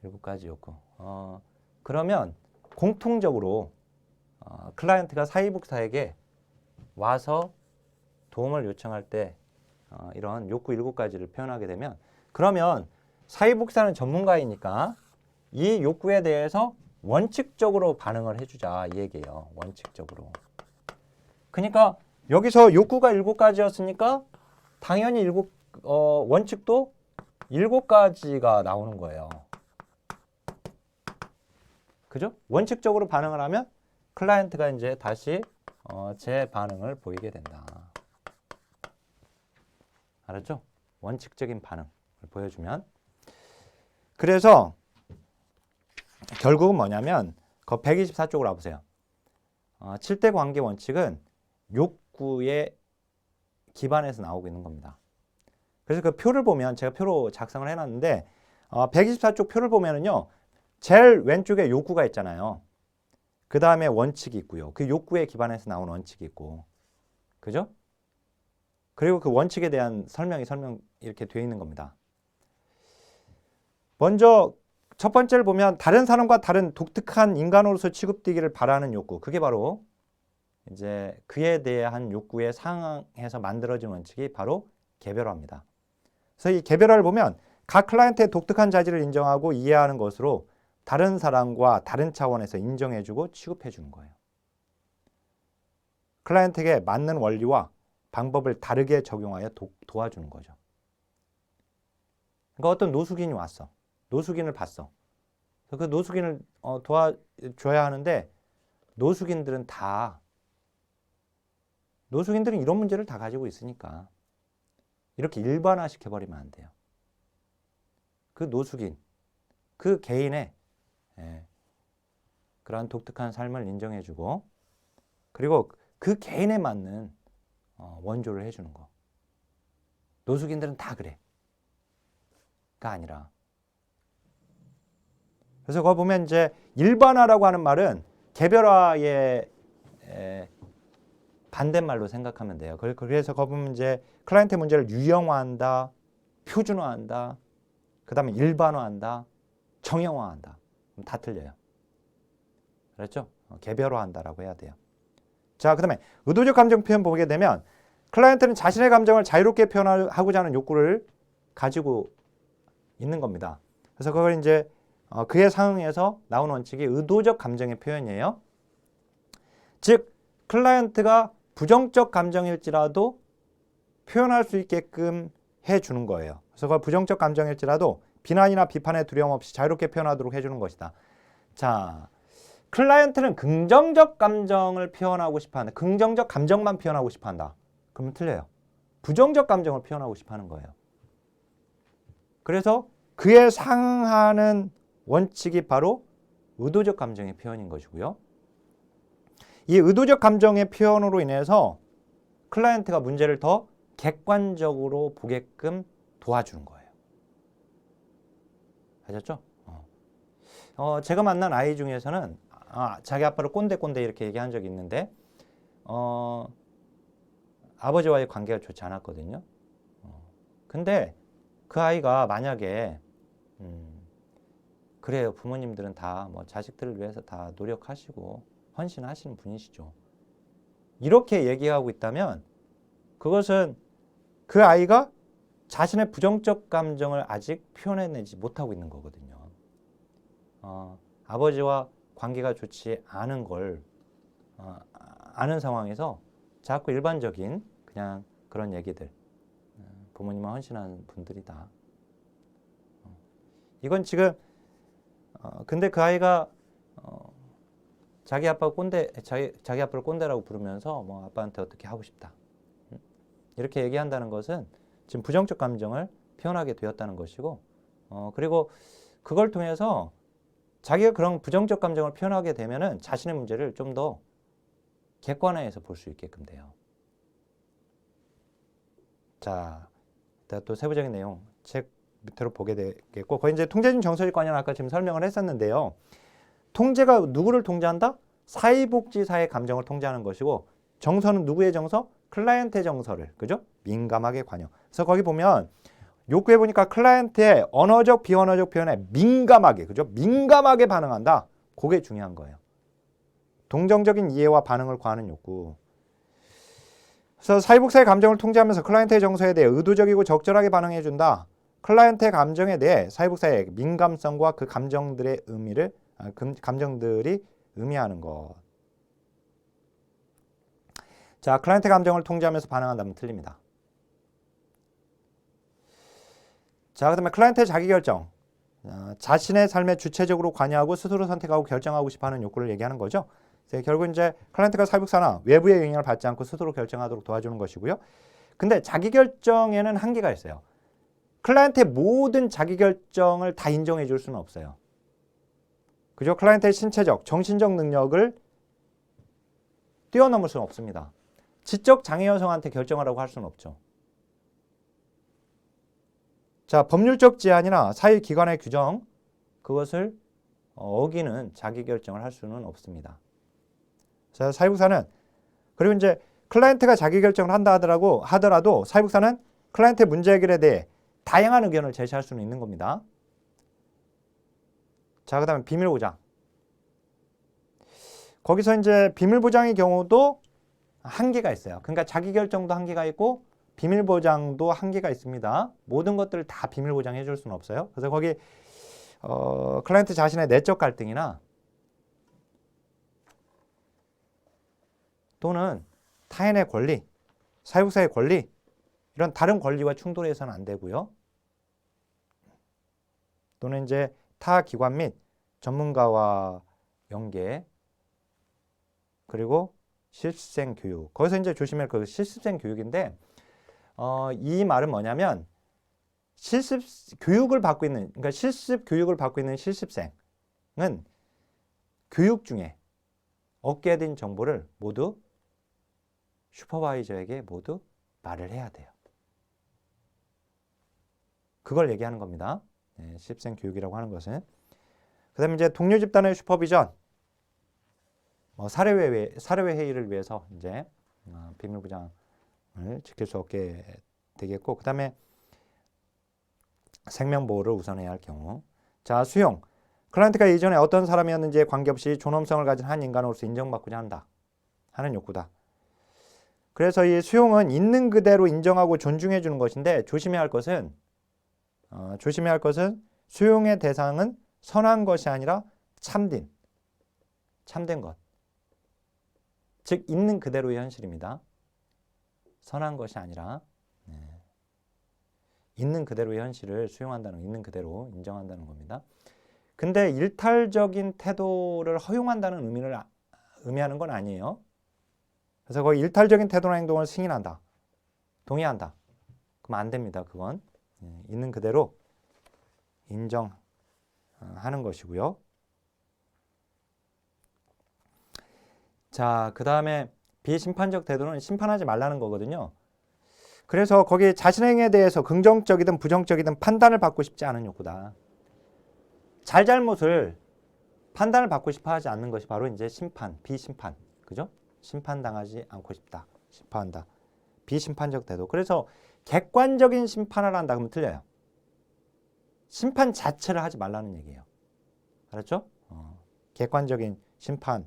A: 7가지 욕구. 그러면 공통적으로 클라이언트가 사회복사에게 와서 도움을 요청할 때 이런 욕구 7가지를 표현하게 되면 그러면 사회복사는 전문가이니까 이 욕구에 대해서 원칙적으로 반응을 해주자 이 얘기예요. 원칙적으로. 그러니까 여기서 욕구가 7가지였으니까 당연히 원칙도 7가지가 나오는 거예요. 그죠? 원칙적으로 반응을 하면 클라이언트가 이제 다시 제 반응을 보이게 된다. 알았죠? 원칙적인 반응을 보여주면. 그래서 결국은 뭐냐면 그 124쪽으로 와보세요. 7대 관계 원칙은 욕구에 기반해서 나오고 있는 겁니다. 그래서 그 표를 보면 제가 표로 작성을 해놨는데 124쪽 표를 보면은요. 제일 왼쪽에 욕구가 있잖아요. 그 다음에 원칙이 있고요. 그 욕구에 기반해서 나온 원칙이 있고. 그죠? 그리고 그 원칙에 대한 설명 이렇게 되어 있는 겁니다. 먼저 첫 번째를 보면 다른 사람과 다른 독특한 인간으로서 취급되기를 바라는 욕구. 그게 바로 이제 그에 대한 욕구에 상응해서 만들어진 원칙이 바로 개별화입니다. 그래서 이 개별화를 보면 각 클라이언트의 독특한 자질을 인정하고 이해하는 것으로 다른 사람과 다른 차원에서 인정해주고 취급해주는 거예요. 클라이언트에게 맞는 원리와 방법을 다르게 적용하여 도와주는 거죠. 그러니까 어떤 노숙인이 왔어. 노숙인을 봤어. 그 노숙인을 도와줘야 하는데 노숙인들은 이런 문제를 다 가지고 있으니까 이렇게 일반화시켜버리면 안 돼요. 그 노숙인, 그 개인의 그러한 독특한 삶을 인정해주고 그리고 그 개인에 맞는 원조를 해주는 거. 노숙인들은 다 그래. 가 아니라. 그래서 거기 보면 이제 일반화라고 하는 말은 개별화의 반대말로 생각하면 돼요. 그래서 거기 보면 이제 클라이언트 문제를 유형화한다, 표준화한다, 그 다음에 일반화한다, 정형화한다. 다 틀려요. 그렇죠? 개별화한다라고 해야 돼요. 자, 그 다음에 의도적 감정 표현 보게 되면 클라이언트는 자신의 감정을 자유롭게 표현하고자 하는 욕구를 가지고 있는 겁니다. 그래서 그걸 이제 그에 상응해서 나온 원칙이 의도적 감정의 표현이에요. 즉, 클라이언트가 부정적 감정일지라도 표현할 수 있게끔 해주는 거예요. 그래서 그 부정적 감정일지라도 비난이나 비판의 두려움 없이 자유롭게 표현하도록 해주는 것이다. 자, 클라이언트는 긍정적 감정을 표현하고 싶어한다. 긍정적 감정만 표현하고 싶어한다. 그러면 틀려요. 부정적 감정을 표현하고 싶어하는 거예요. 그래서 그에 상하는 원칙이 바로 의도적 감정의 표현인 것이고요. 이 의도적 감정의 표현으로 인해서 클라이언트가 문제를 더 객관적으로 보게끔 도와주는 거예요. 아셨죠? 제가 만난 아이 중에서는 자기 아빠를 꼰대 이렇게 얘기한 적이 있는데 아버지와의 관계가 좋지 않았거든요. 근데 그 아이가 만약에 그래요. 부모님들은 다 뭐 자식들을 위해서 다 노력하시고 헌신하시는 분이시죠. 이렇게 얘기하고 있다면 그것은 그 아이가 자신의 부정적 감정을 아직 표현해내지 못하고 있는 거거든요. 아버지와 관계가 좋지 않은 걸 아는 상황에서 자꾸 일반적인 그냥 그런 얘기들 부모님은 헌신하는 분들이다. 이건 지금 근데 그 아이가 자기 아빠를 꼰대라고 부르면서 뭐 아빠한테 어떻게 하고 싶다. 이렇게 얘기한다는 것은 지금 부정적 감정을 표현하게 되었다는 것이고 그리고 그걸 통해서 자기가 그런 부정적 감정을 표현하게 되면은 자신의 문제를 좀 더 객관화해서 볼 수 있게끔 돼요. 자, 또 세부적인 내용 책 밑으로 보게 되겠고 거기 이제 통제진 정서직관이는 아까 지금 설명을 했었는데요. 통제가 누구를 통제한다? 사회복지사의 감정을 통제하는 것이고 정서는 누구의 정서? 클라이언트의 정서를 그죠? 민감하게 관여. 그래서 거기 보면 욕구해 보니까 클라이언트의 언어적 비언어적 표현에 민감하게 그죠? 민감하게 반응한다. 그게 중요한 거예요. 동정적인 이해와 반응을 구하는 욕구. 그래서 사회복사의 감정을 통제하면서 클라이언트의 정서에 대해 의도적이고 적절하게 반응해 준다. 클라이언트의 감정에 대해 사회복사의 민감성과 그 감정들의 감정들이 의미하는 것. 자, 클라이언트 감정을 통제하면서 반응한다면 틀립니다. 자, 그 다음에 클라이언트의 자기결정. 자신의 삶에 주체적으로 관여하고 스스로 선택하고 결정하고 싶어하는 욕구를 얘기하는 거죠. 결국 이제 클라이언트가 사회복사나 외부의 영향을 받지 않고 스스로 결정하도록 도와주는 것이고요. 근데 자기결정에는 한계가 있어요. 클라이언트의 모든 자기결정을 다 인정해 줄 수는 없어요. 그죠? 클라이언트의 신체적, 정신적 능력을 뛰어넘을 수는 없습니다. 지적 장애 여성한테 결정하라고 할 수는 없죠. 자, 법률적 제한이나 사회기관의 규정, 그것을 어기는 자기결정을 할 수는 없습니다. 자, 사회복사는, 그리고 이제 클라이언트가 자기결정을 한다 하더라도 사회복사는 클라이언트의 문제 해결에 대해 다양한 의견을 제시할 수는 있는 겁니다. 자, 그 다음에 비밀보장. 거기서 이제 비밀보장의 경우도 한계가 있어요. 그러니까 자기결정도 한계가 있고 비밀보장도 한계가 있습니다. 모든 것들을 다 비밀보장해 줄 수는 없어요. 그래서 거기 클라이언트 자신의 내적 갈등이나 또는 타인의 권리, 사회복사의 권리, 이런 다른 권리와 충돌해서는 안 되고요. 또는 이제 타 기관 및 전문가와 연계, 그리고 실습생 교육. 거기서 이제 조심할 그 실습생 교육인데, 이 말은 뭐냐면 실습 교육을 받고 있는, 그러니까 실습 교육을 받고 있는 실습생은 교육 중에 얻게 된 정보를 모두 슈퍼바이저에게 모두 말을 해야 돼요. 그걸 얘기하는 겁니다. 네, 실습생 교육이라고 하는 것은. 그 다음에 이제 동료 집단의 슈퍼비전, 사례회 회의를 위해서 이제 비밀보장을 지킬 수 없게 되겠고, 그 다음에 생명보호를 우선해야 할 경우. 자, 수용. 클라이언트가 이전에 어떤 사람이었는지에 관계없이 존엄성을 가진 한 인간으로서 인정받고자 한다 하는 욕구다. 그래서 이 수용은 있는 그대로 인정하고 존중해 주는 것인데, 조심해야 할 것은 수용의 대상은 선한 것이 아니라 참된 것. 즉 있는 그대로의 현실입니다. 선한 것이 아니라 있는 그대로의 현실을 수용한다는, 있는 그대로 인정한다는 겁니다. 근데 일탈적인 태도를 허용한다는 의미하는 건 아니에요. 그래서 거의 일탈적인 태도나 행동을 승인한다, 동의한다, 그럼 안 됩니다. 그건 있는 그대로 인정하는 것이고요. 자, 그 다음에 비심판적 태도는 심판하지 말라는 거거든요. 그래서 거기 자신의 행위에 대해서 긍정적이든 부정적이든 판단을 받고 싶지 않은 욕구다. 잘잘못을 판단을 받고 싶어 하지 않는 것이 바로 이제 심판, 비심판. 그죠? 심판당하지 않고 싶다. 심판한다. 비심판적 태도. 그래서 객관적인 심판을 한다 그러면 틀려요. 심판 자체를 하지 말라는 얘기예요. 알았죠? 객관적인 심판은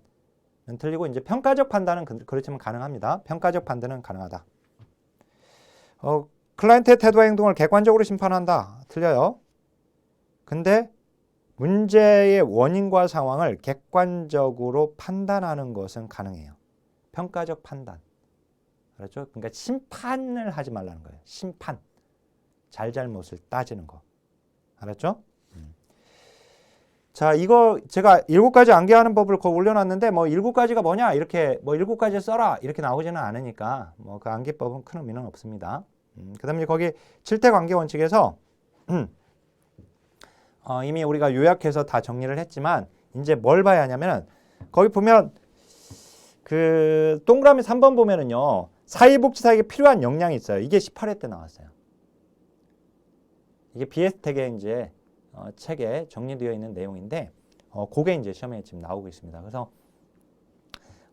A: 틀리고, 이제 평가적 판단은 그렇지만 가능합니다. 평가적 판단은 가능하다. 클라이언트의 태도와 행동을 객관적으로 심판한다. 틀려요. 근데 문제의 원인과 상황을 객관적으로 판단하는 것은 가능해요. 평가적 판단. 알았죠? 그러니까 심판을 하지 말라는 거예요. 심판. 잘잘못을 따지는 거. 알았죠? 자, 이거 제가 7가지 암기하는 법을 거기 올려놨는데, 7가지가 뭐냐, 이렇게 7가지 써라 이렇게 나오지는 않으니까 그 암기법은 큰 의미는 없습니다. 그 다음에 거기 7대 관계 원칙에서 이미 우리가 요약해서 다 정리를 했지만, 이제 뭘 봐야 하냐면, 거기 보면 그 동그라미 3번 보면은요, 사회복지사에게 필요한 역량이 있어요. 이게 18회 때 나왔어요. 이게 BS택의 이제 책에 정리되어 있는 내용인데, 그게 이제 시험에 지금 나오고 있습니다. 그래서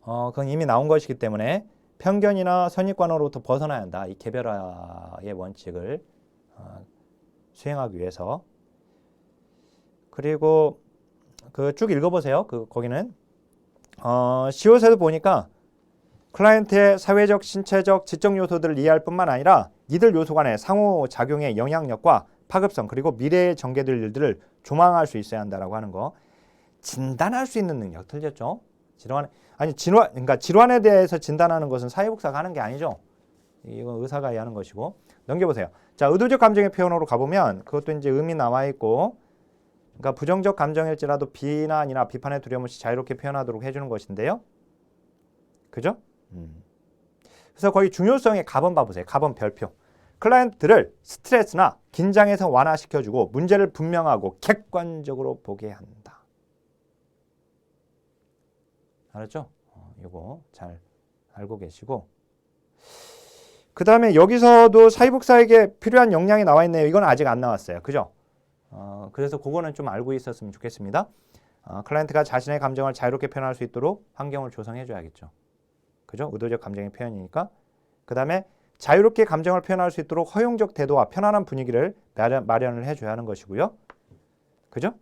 A: 그건 이미 나온 것이기 때문에 편견이나 선입관으로부터 벗어나야 한다. 이 개별화의 원칙을 수행하기 위해서. 그리고 그 쭉 읽어보세요. 거기는 시옷에도 보니까 클라이언트의 사회적, 신체적, 지적 요소들을 이해할 뿐만 아니라 이들 요소 간의 상호작용의 영향력과 파급성, 그리고 미래에 전개될 일들을 조망할 수 있어야 한다라고 하는 거. 진단할 수 있는 능력. 틀렸죠? 그러니까 질환에 대해서 진단하는 것은 사회복사가 하는 게 아니죠. 이건 의사가 해야 하는 것이고. 넘겨보세요. 자, 의도적 감정의 표현으로 가보면 그것도 이제 의미 나와 있고, 그러니까 부정적 감정일지라도 비난이나 비판의 두려움 없이 자유롭게 표현하도록 해주는 것인데요. 그죠? 그래서 거의 중요성의 가번 봐보세요. 가번 별표. 클라이언트를 스트레스나 긴장에서 완화시켜주고 문제를 분명하고 객관적으로 보게 한다. 알았죠? 이거 잘 알고 계시고. 그 다음에 여기서도 사회복사에게 필요한 역량이 나와 있네요. 이건 아직 안 나왔어요. 그죠? 그래서 그거는 좀 알고 있었으면 좋겠습니다. 클라이언트가 자신의 감정을 자유롭게 표현할 수 있도록 환경을 조성해 줘야겠죠. 그죠? 의도적 감정의 표현이니까. 그 다음에 자유롭게 감정을 표현할 수 있도록 허용적 태도와 편안한 분위기를 마련을 해줘야 하는 것이고요. 그죠?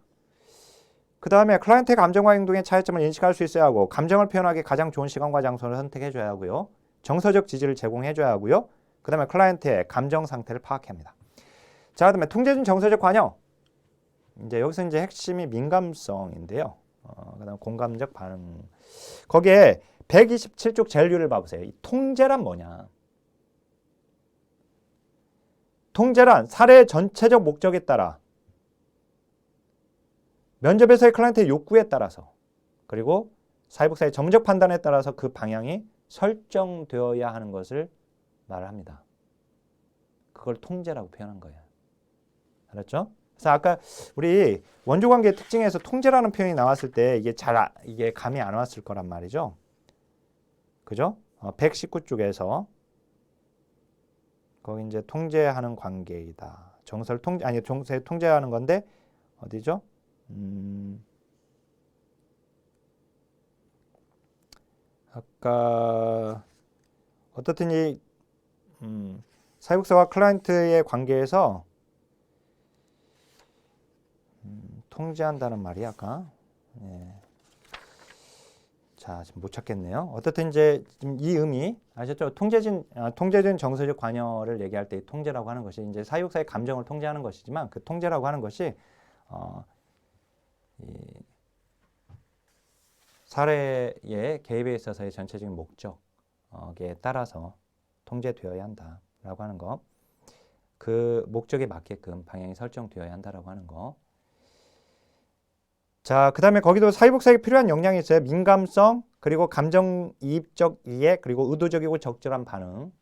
A: 그 다음에 클라이언트의 감정과 행동의 차이점을 인식할 수 있어야 하고 감정을 표현하기 가장 좋은 시간과 장소를 선택해 줘야 하고요. 정서적 지지를 제공해 줘야 하고요. 그 다음에 클라이언트의 감정 상태를 파악해야 합니다. 자, 그 다음에 통제준 정서적 관여. 이제 여기서 이제 핵심이 민감성인데요. 그 다음 공감적 반응. 거기에 127쪽 젤류를 봐보세요. 이 통제란 뭐냐? 통제란 사례의 전체적 목적에 따라 면접에서의 클라이언트의 욕구에 따라서 그리고 사회복사의 정적 판단에 따라서 그 방향이 설정되어야 하는 것을 말합니다. 그걸 통제라고 표현한 거예요. 알았죠? 그래서 아까 우리 원조관계의 특징에서 통제라는 표현이 나왔을 때 이게 감이 안 왔을 거란 말이죠. 그죠? 119쪽에서 거기 이제 통제하는 관계이다. 정서를 통제하는 건데 어디죠? 아까 어떻든 이 사회복사와 클라이언트의 관계에서 통제한다는 말이 아까 자, 지금 못 찾겠네요. 어떻든 이제 지금 이 의미 아셨죠? 통제준 정서적 관여를 얘기할 때 이 통제라고 하는 것이 이제 사회복사의 감정을 통제하는 것이지만 그 통제라고 하는 것이 이 사례의 개입에 있어서의 전체적인 목적에 따라서 통제되어야 한다라고 하는 거. 그 목적에 맞게끔 방향이 설정되어야 한다라고 하는 거. 자, 그 다음에 거기도 사회복사에 필요한 역량이 있어요. 민감성, 그리고 감정이입적 이해, 그리고 의도적이고 적절한 반응.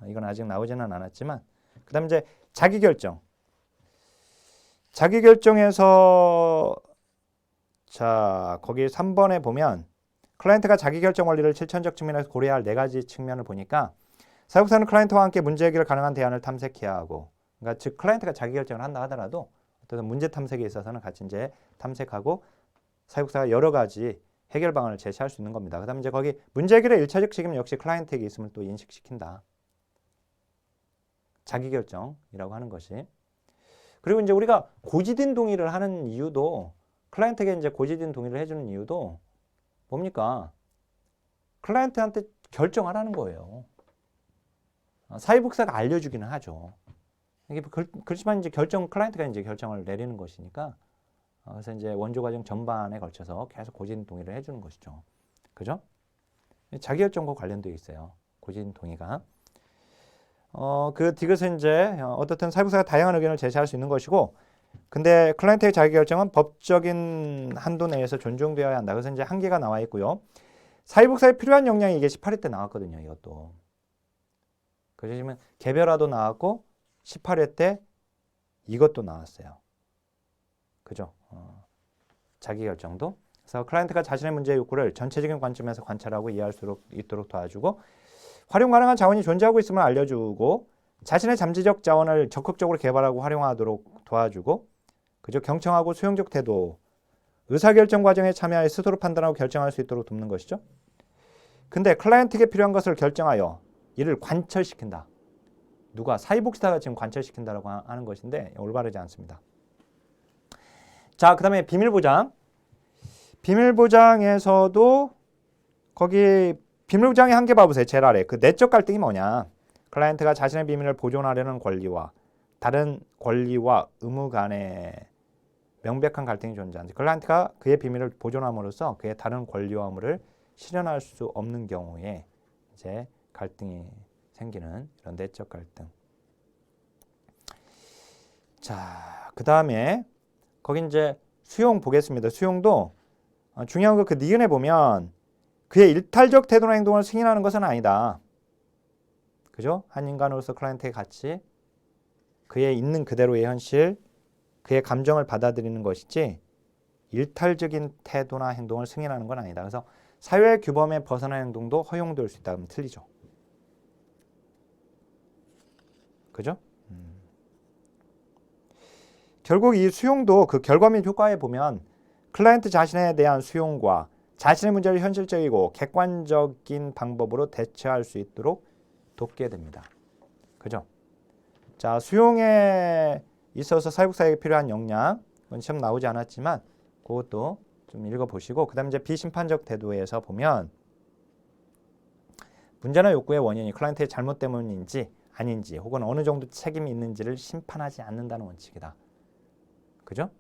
A: 이건 아직 나오지는 않았지만 그 다음에 이제 자기결정. 자기결정에서 자, 거기 3번에 보면 클라이언트가 자기결정 원리를 실천적 측면에서 고려해야 할 4가지 측면을 보니까 사회복사는 클라이언트와 함께 문제 해결 가능한 대안을 탐색해야 하고 그러니까 즉 클라이언트가 자기결정을 한다 하더라도 어떤 문제 탐색에 있어서는 같이 이제 탐색하고 사회복사가 여러 가지 해결 방안을 제시할 수 있는 겁니다. 그 다음에 이제 거기 문제 해결의 일차적 책임은 역시 클라이언트에게 있음을 또 인식시킨다. 자기결정이라고 하는 것이. 그리고 이제 우리가 고지된 동의를 하는 이유도 클라이언트에게 이제 고지된 동의를 해주는 이유도 뭡니까? 클라이언트한테 결정하라는 거예요. 사회복사가 알려주기는 하죠. 이게 그렇지만 이제 클라이언트가 이제 결정을 내리는 것이니까 그래서 이제 원조 과정 전반에 걸쳐서 계속 고지된 동의를 해주는 것이죠. 그죠? 자기결정과 관련되어 있어요. 고지된 동의가. 그 디귿은 이제 어떻든 사회복사가 다양한 의견을 제시할 수 있는 것이고 근데 클라이언트의 자기결정은 법적인 한도 내에서 존중되어야 한다. 그래서 이제 한계가 나와 있고요. 사회복사에 필요한 역량이 이게 18회 때 나왔거든요. 이것도. 그래서 지금 개별화도 나왔고 18회 때 이것도 나왔어요. 그죠? 자기결정도. 그래서 클라이언트가 자신의 문제 욕구를 전체적인 관점에서 관찰하고 이해할 수 있도록 도와주고 활용 가능한 자원이 존재하고 있음을 알려주고 자신의 잠재적 자원을 적극적으로 개발하고 활용하도록 도와주고 그죠? 경청하고 수용적 태도 의사결정 과정에 참여하여 스스로 판단하고 결정할 수 있도록 돕는 것이죠. 근데 클라이언트에게 필요한 것을 결정하여 이를 관철시킨다. 누가? 사회복사가 지금 관철시킨다라고 하는 것인데 올바르지 않습니다. 자, 그 다음에 비밀보장. 비밀보장에서도 거기 비밀보장의 한계 봐보세요. 제일 아래. 그 내적 갈등이 뭐냐. 클라이언트가 자신의 비밀을 보존하려는 권리와 다른 권리와 의무 간의 명백한 갈등이 존재한다. 클라이언트가 그의 비밀을 보존함으로써 그의 다른 권리와 의무를 실현할 수 없는 경우에 이제 갈등이 생기는 이런 내적 갈등. 자, 그 다음에 거기 이제 수용 보겠습니다. 수용도 중요한 거 그 니은에 보면 그의 일탈적 태도나 행동을 승인하는 것은 아니다. 그죠? 한 인간으로서 클라이언트의 가치, 그의 있는 그대로의 현실, 그의 감정을 받아들이는 것이지 일탈적인 태도나 행동을 승인하는 건 아니다. 그래서 사회 규범에 벗어난 행동도 허용될 수 있다. 그러면 틀리죠. 그죠? 결국 이 수용도 그 결과 및 효과에 보면 클라이언트 자신에 대한 수용과 자신의 문제를 현실적이고 객관적인 방법으로 대처할 수 있도록 돕게 됩니다. 그죠? 자, 수용에 있어서 사회복사에게 필요한 역량, 그건 시험 나오지 않았지만 그것도 좀 읽어보시고, 그 다음에 이제 비심판적 태도에서 보면 문제나 욕구의 원인이 클라이언트의 잘못 때문인지 아닌지 혹은 어느 정도 책임이 있는지를 심판하지 않는다는 원칙이다. 그죠?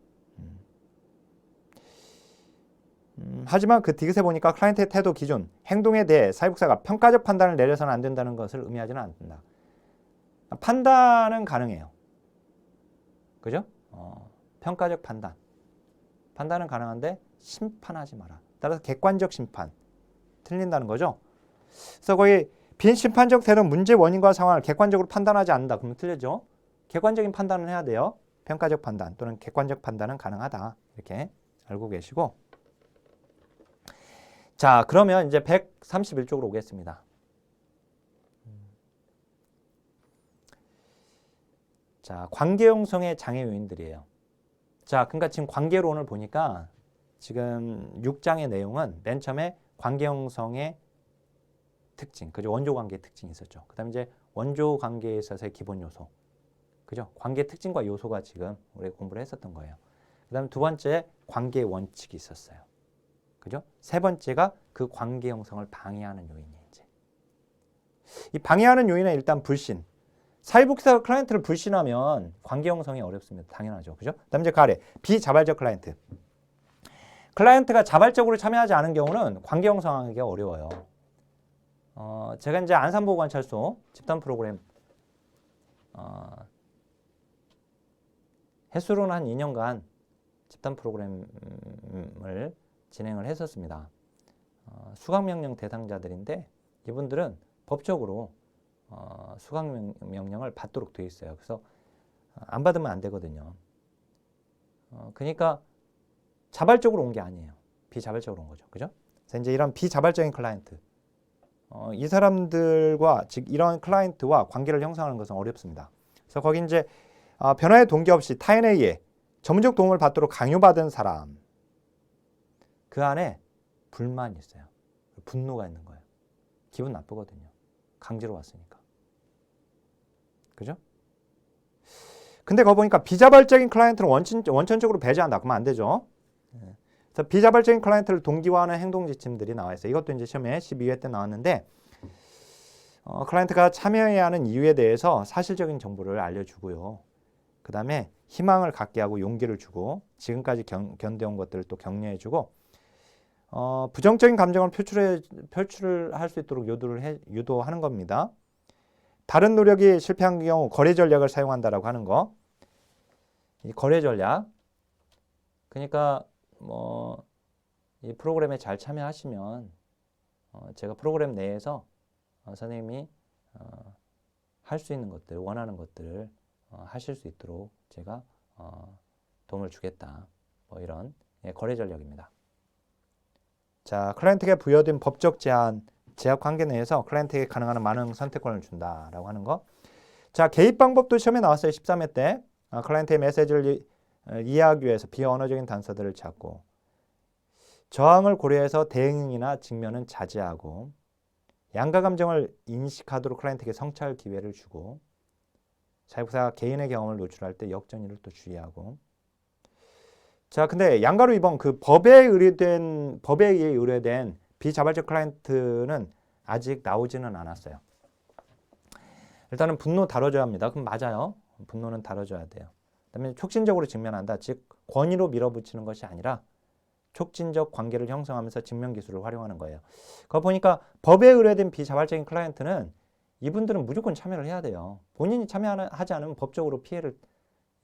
A: 하지만 그 디귿에 보니까 클라이언트의 태도, 기준, 행동에 대해 사회복사가 평가적 판단을 내려서는 안 된다는 것을 의미하지는 않는다. 판단은 가능해요. 그죠? 평가적 판단. 판단은 가능한데 심판하지 마라. 따라서 객관적 심판. 틀린다는 거죠. 그래서 거기 빈심판적 태도는 문제 원인과 상황을 객관적으로 판단하지 않는다. 그러면 틀리죠. 객관적인 판단은 해야 돼요. 평가적 판단 또는 객관적 판단은 가능하다. 이렇게 알고 계시고. 자, 그러면 이제 131쪽으로 오겠습니다. 자, 관계 형성의 장애 요인들이에요. 자, 그러니까 지금 관계론을 보니까 지금 6장의 내용은 맨 처음에 관계 형성의 특징, 그죠? 원조 관계의 특징이 있었죠. 그다음에 이제 원조 관계에 있어서의 기본 요소, 그죠? 관계 특징과 요소가 지금 우리 공부를 했었던 거예요. 그다음에 두 번째 관계 원칙이 있었어요. 그죠? 세 번째가 그 관계 형성을 방해하는 요인이 이제 이 방해하는 요인은 일단 불신. 사회복지사가 클라이언트를 불신하면 관계 형성이 어렵습니다. 당연하죠. 그죠? 그다음에 이제 그 아래 비자발적 클라이언트. 클라이언트가 자발적으로 참여하지 않은 경우는 관계 형성하기가 어려워요. 제가 이제 안산보건관찰소 집단 프로그램 횟수로는 한 2년간 집단 프로그램을 진행을 했었습니다. 수강명령 대상자들인데 이분들은 법적으로 수강명령을 받도록 되어 있어요. 그래서 안 받으면 안 되거든요. 그러니까 자발적으로 온 게 아니에요. 비자발적으로 온 거죠. 그죠? 그래서 이제 이런 비자발적인 클라이언트, 이 사람들과 즉 이런 클라이언트와 관계를 형성하는 것은 어렵습니다. 그래서 거기 이제 변화의 동기 없이 타인에 의해 전문적 도움을 받도록 강요받은 사람, 그 안에 불만이 있어요. 분노가 있는 거예요. 기분 나쁘거든요. 강제로 왔으니까. 그죠? 근데 거기 보니까 비자발적인 클라이언트는 원천적으로 배제한다. 그러면 안 되죠. 그래서 비자발적인 클라이언트를 동기화하는 행동 지침들이 나와 있어요. 이것도 이제 시험에 12회 때 나왔는데, 클라이언트가 참여해야 하는 이유에 대해서 사실적인 정보를 알려주고요. 그 다음에 희망을 갖게 하고 용기를 주고 지금까지 견뎌온 것들을 또 격려해주고 부정적인 감정을 표출을 할 수 있도록 유도하는 겁니다. 다른 노력이 실패한 경우 거래 전략을 사용한다라고 하는 거. 이 거래 전략. 그러니까 이 프로그램에 잘 참여하시면 제가 프로그램 내에서 선생님이 할 수 있는 것들, 원하는 것들을 하실 수 있도록 제가 도움을 주겠다. 뭐 이런 거래 전략입니다. 자, 클라이언트에게 부여된 법적 제약 관계 내에서 클라이언트에게 가능한 많은 선택권을 준다라고 하는 거. 자, 개입 방법도 시험에 나왔어요. 13회 때. 클라이언트의 메시지를 이해하기 위해서 비언어적인 단서들을 찾고 저항을 고려해서 대응이나 직면은 자제하고 양가 감정을 인식하도록 클라이언트에게 성찰 기회를 주고 사회복사가 개인의 경험을 노출할 때 역전이를 또 주의하고. 자, 근데 양가로 이번 그 법에 의해 의뢰된 비자발적 클라이언트는 아직 나오지는 않았어요. 일단은 분노 다뤄줘야 합니다. 그럼 맞아요. 분노는 다뤄줘야 돼요. 그다음에 촉진적으로 직면한다. 즉 권위로 밀어붙이는 것이 아니라 촉진적 관계를 형성하면서 직면 기술을 활용하는 거예요. 그거 보니까 법에 의뢰된 비자발적인 클라이언트는 이분들은 무조건 참여를 해야 돼요. 본인이 참여하지 않으면 법적으로 피해를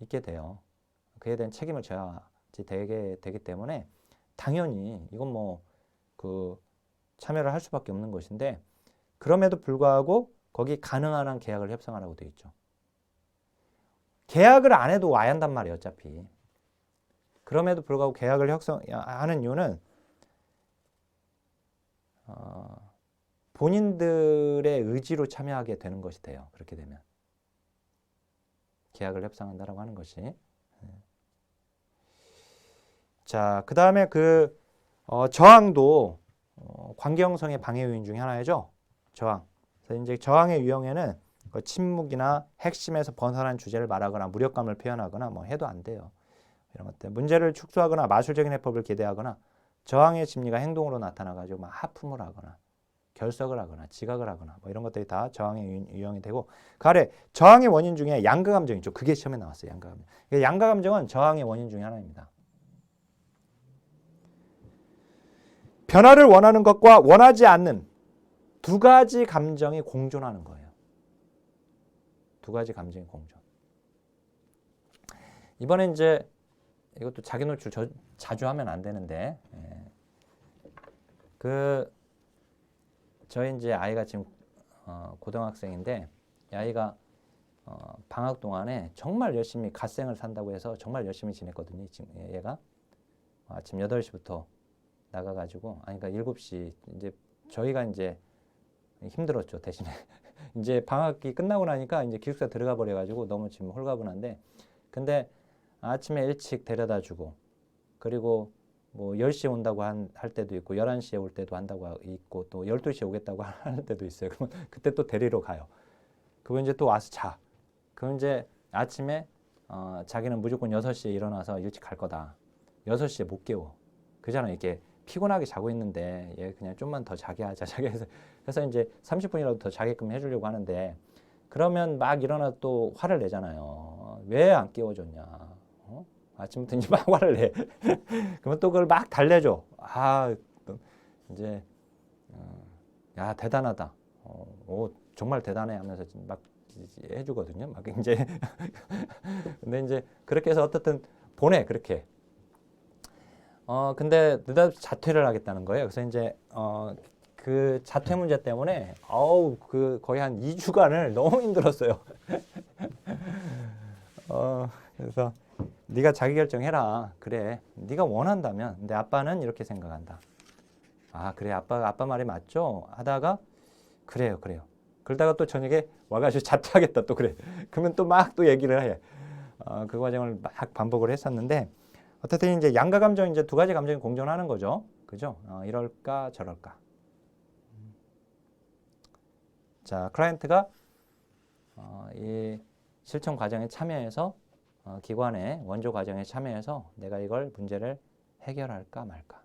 A: 입게 돼요. 그에 대한 책임을 져야 되기 때문에 당연히 이건 참여를 할 수밖에 없는 것인데, 그럼에도 불구하고 거기 가능한 한 계약을 협상하라고 되어 있죠. 계약을 안 해도 와야 한단 말이에요, 어차피. 그럼에도 불구하고 계약을 협상하는 이유는 본인들의 의지로 참여하게 되는 것이 돼요. 그렇게 되면. 계약을 협상한다라고 하는 것이. 자, 그 다음에 저항도 관계 형성의 방해 요인 중에 하나죠. 저항. 그래서 이제 저항의 유형에는 침묵이나 핵심에서 벗어난 주제를 말하거나 무력감을 표현하거나 뭐 해도 안 돼요. 이런 것들. 문제를 축소하거나 마술적인 해법을 기대하거나 저항의 심리가 행동으로 나타나가지고 막 하품을 하거나 결석을 하거나 지각을 하거나 뭐 이런 것들이 다 저항의 유형이 되고, 그 아래 저항의 원인 중에 양가 감정 있죠. 그게 시험에 나왔어요. 양가 감정. 양가 감정은 저항의 원인 중에 하나입니다. 변화를 원하는 것과 원하지 않는 두 가지 감정이 공존하는 거예요. 두 가지 감정이 공존. 이번에 이제 이것도 자기 노출 자주 하면 안 되는데, 저희 이제 아이가 지금 고등학생인데, 이 아이가 방학 동안에 정말 열심히 갓생을 산다고 해서 정말 열심히 지냈거든요. 지금 얘가 아침 8시부터 나가가지고, 그러니까 7시 이제 저희가 이제 힘들었죠. 대신에 이제 방학이 끝나고 나니까 이제 기숙사 들어가 버려가지고 너무 지금 홀가분한데, 근데 아침에 일찍 데려다 주고, 그리고 뭐 10시에 온다고 할 때도 있고 11시에 올 때도 한다고 있고 또 12시에 오겠다고 하는 때도 있어요. 그러면 그때 또 데리러 가요. 그리고 이제 또 와서 자. 그럼 이제 아침에 자기는 무조건 6시에 일어나서 일찍 갈 거다. 6시에 못 깨워. 그잖아. 이렇게 피곤하게 자고 있는데 얘 그냥 좀만 더 자게 하자. 그래서 이제 30분이라도 더 자게끔 해주려고 하는데, 그러면 막 일어나 또 화를 내잖아요. 왜 안 깨워줬냐. 아침부터 이제 막 화를 내. 그러면 또 그걸 막 달래줘. 이제 야 대단하다. 정말 대단해 하면서 막 해주거든요. 막 이제 근데 이제 그렇게 해서 어떻든 보내 그렇게. 근데 느닷없이 자퇴를 하겠다는 거예요. 그래서 이제 그 자퇴 문제 때문에 거의 한 2주간을 너무 힘들었어요. 그래서 네가 자기 결정해라. 그래. 네가 원한다면. 근데 아빠는 이렇게 생각한다. 그래. 아빠 말이 맞죠? 하다가 그래요. 그러다가 또 저녁에 와가지고 자퇴하겠다. 또 그래. 그러면 또 막 또 얘기를 해. 그 과정을 막 반복을 했었는데, 어쨌든 이제 양가 감정, 이제 두 가지 감정이 공존하는 거죠. 그죠? 이럴까 저럴까. 자, 클라이언트가 이 실천 과정에 참여해서 기관의 원조 과정에 참여해서 내가 이걸 문제를 해결할까 말까.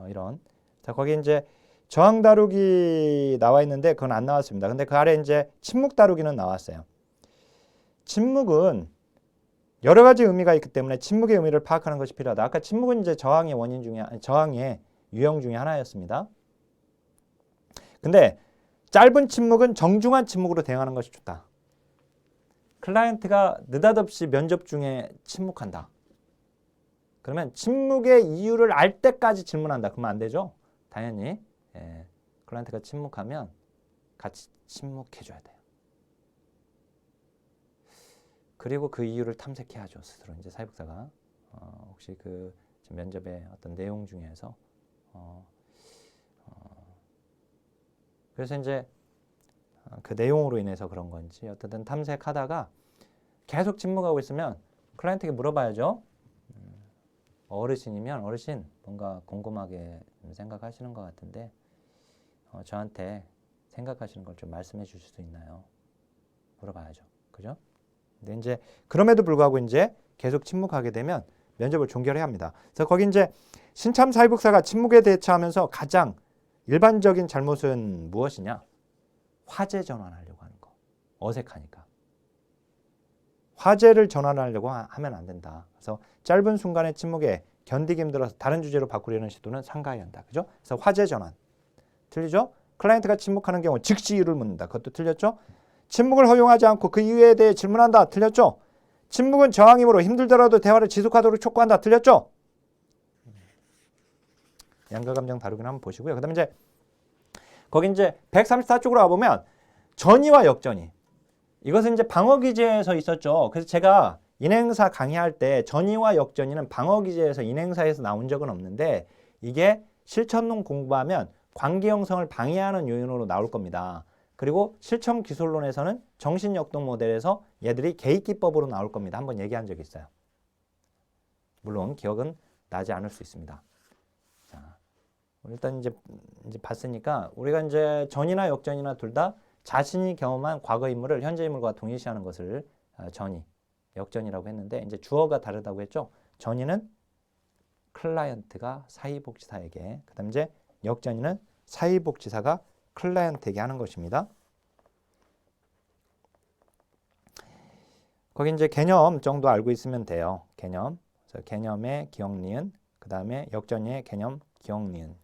A: 이런. 자, 거기 이제 저항 다루기 나와 있는데 그건 안 나왔습니다. 근데 그 아래 이제 침묵 다루기는 나왔어요. 침묵은 여러 가지 의미가 있기 때문에 침묵의 의미를 파악하는 것이 필요하다. 아까 침묵은 이제 저항의 원인 중에, 저항의 유형 중에 하나였습니다. 근데 짧은 침묵은 정중한 침묵으로 대응하는 것이 좋다. 클라이언트가 느닷없이 면접 중에 침묵한다. 그러면 침묵의 이유를 알 때까지 질문한다. 그러면 안 되죠. 당연히 클라이언트가 침묵하면 같이 침묵해줘야 돼요. 그리고 그 이유를 탐색해야죠. 스스로 이제 사회복사가 혹시 그 면접의 어떤 내용 중에서 그래서 이제 그 내용으로 인해서 그런 건지 어쨌든 탐색하다가 계속 침묵하고 있으면 클라이언트에게 물어봐야죠. 어르신이면 어르신 뭔가 궁금하게 생각하시는 것 같은데 저한테 생각하시는 걸 좀 말씀해 주실 수 있나요? 물어봐야죠. 그죠? 근데 이제 그럼에도 불구하고 이제 계속 침묵하게 되면 면접을 종결해야 합니다. 그래서 거기 이제 신참 사회복사가 침묵에 대처하면서 가장 일반적인 잘못은 무엇이냐? 화제 전환하려고 하는 거. 어색하니까. 화제를 전환하려고 하면 안 된다. 그래서 짧은 순간의 침묵에 견디기 힘들어서 다른 주제로 바꾸려는 시도는 삼가해야 한다. 그죠? 그래서 화제 전환. 틀리죠? 클라이언트가 침묵하는 경우 즉시 이유를 묻는다. 그것도 틀렸죠? 침묵을 허용하지 않고 그 이유에 대해 질문한다. 틀렸죠? 침묵은 저항이므로 힘들더라도 대화를 지속하도록 촉구한다. 틀렸죠? 양가 감정 다루기는 한번 보시고요. 그 다음에 이제 거기 이제 134쪽으로 와보면 전이와 역전이. 이것은 이제 방어기제에서 있었죠. 그래서 제가 인행사 강의할 때 전이와 역전이는 방어기제에서 인행사에서 나온 적은 없는데 이게 실천론 공부하면 관계 형성을 방해하는 요인으로 나올 겁니다. 그리고 실천 기술론에서는 정신역동 모델에서 얘들이 계획기법으로 나올 겁니다. 한번 얘기한 적이 있어요. 물론 기억은 나지 않을 수 있습니다. 자, 일단 이제 봤으니까 우리가 이제 전이나 역전이나 둘 다 자신이 경험한 과거 인물을 현재 인물과 동일시하는 것을 전이, 역전이라고 했는데 이제 주어가 다르다고 했죠. 전이는 클라이언트가 사회복지사에게, 그다음 이제 역전이는 사회복지사가 클라이언트에게 하는 것입니다. 거기 이제 개념 정도 알고 있으면 돼요. 개념. 그래서 개념의 기억 니은, 그 다음에 역전이의 개념 기억 니은.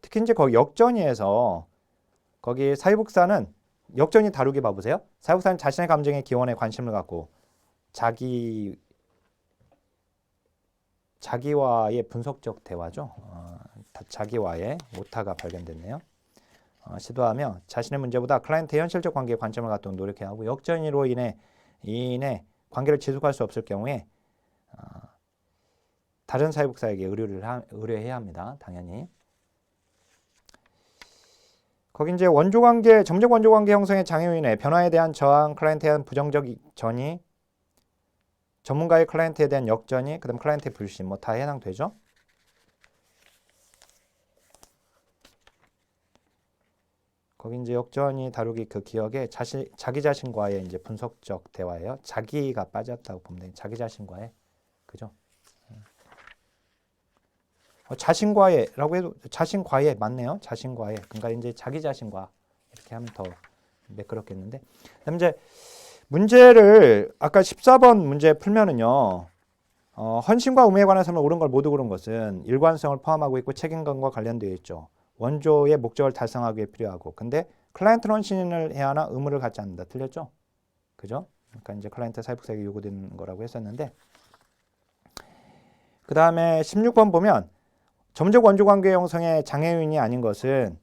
A: 특히 이제 거기 역전이에서 거기 사회복사는 역전이 다루기 봐보세요. 사회복사는 자신의 감정의 기원에 관심을 갖고 자기와의 분석적 대화죠. 자기와의 오타가 발견됐네요. 시도하며 자신의 문제보다 클라이언트의 현실적 관계에 관점을 갖도록 노력해야 하고, 역전이로 인해 관계를 지속할 수 없을 경우에 다른 사회복사에게 의뢰해야 합니다. 당연히. 거기 이제 원조관계, 점적 원조관계 형성의 장애 요인에 변화에 대한 저항, 클라이언트에 대한 부정적 전이, 전문가의 클라이언트에 대한 역전이, 그다음 클라이언트의 불신, 뭐 다 해당되죠. 거기 이제 역전이 다루기 그 기억에 자기 자신과의 이제 분석적 대화예요. 자기가 빠졌다고 보면 돼요. 자기 자신과의, 그죠? 자신과의라고 해도 자신과의 맞네요. 자신과의. 그러니까 이제 자기 자신과 이렇게 하면 더 매끄럽겠는데. 그다음 이제 문제를 아까 14번 문제 풀면은요. 헌신과 의무에 관한 설명을 옳은 걸 모두 고른 것은 일관성을 포함하고 있고 책임감과 관련되어 있죠. 원조의 목적을 달성하기 위해 필요하고, 근데 클라이언트는 헌신을 해야 하나 의무를 갖지 않는다. 틀렸죠? 그죠? 그러니까 이제 클라이언트 사회복사에게 요구된 거라고 했었는데, 그 다음에 16번 보면 점적 원조 관계 형성의 장애 요인이 아닌 것은,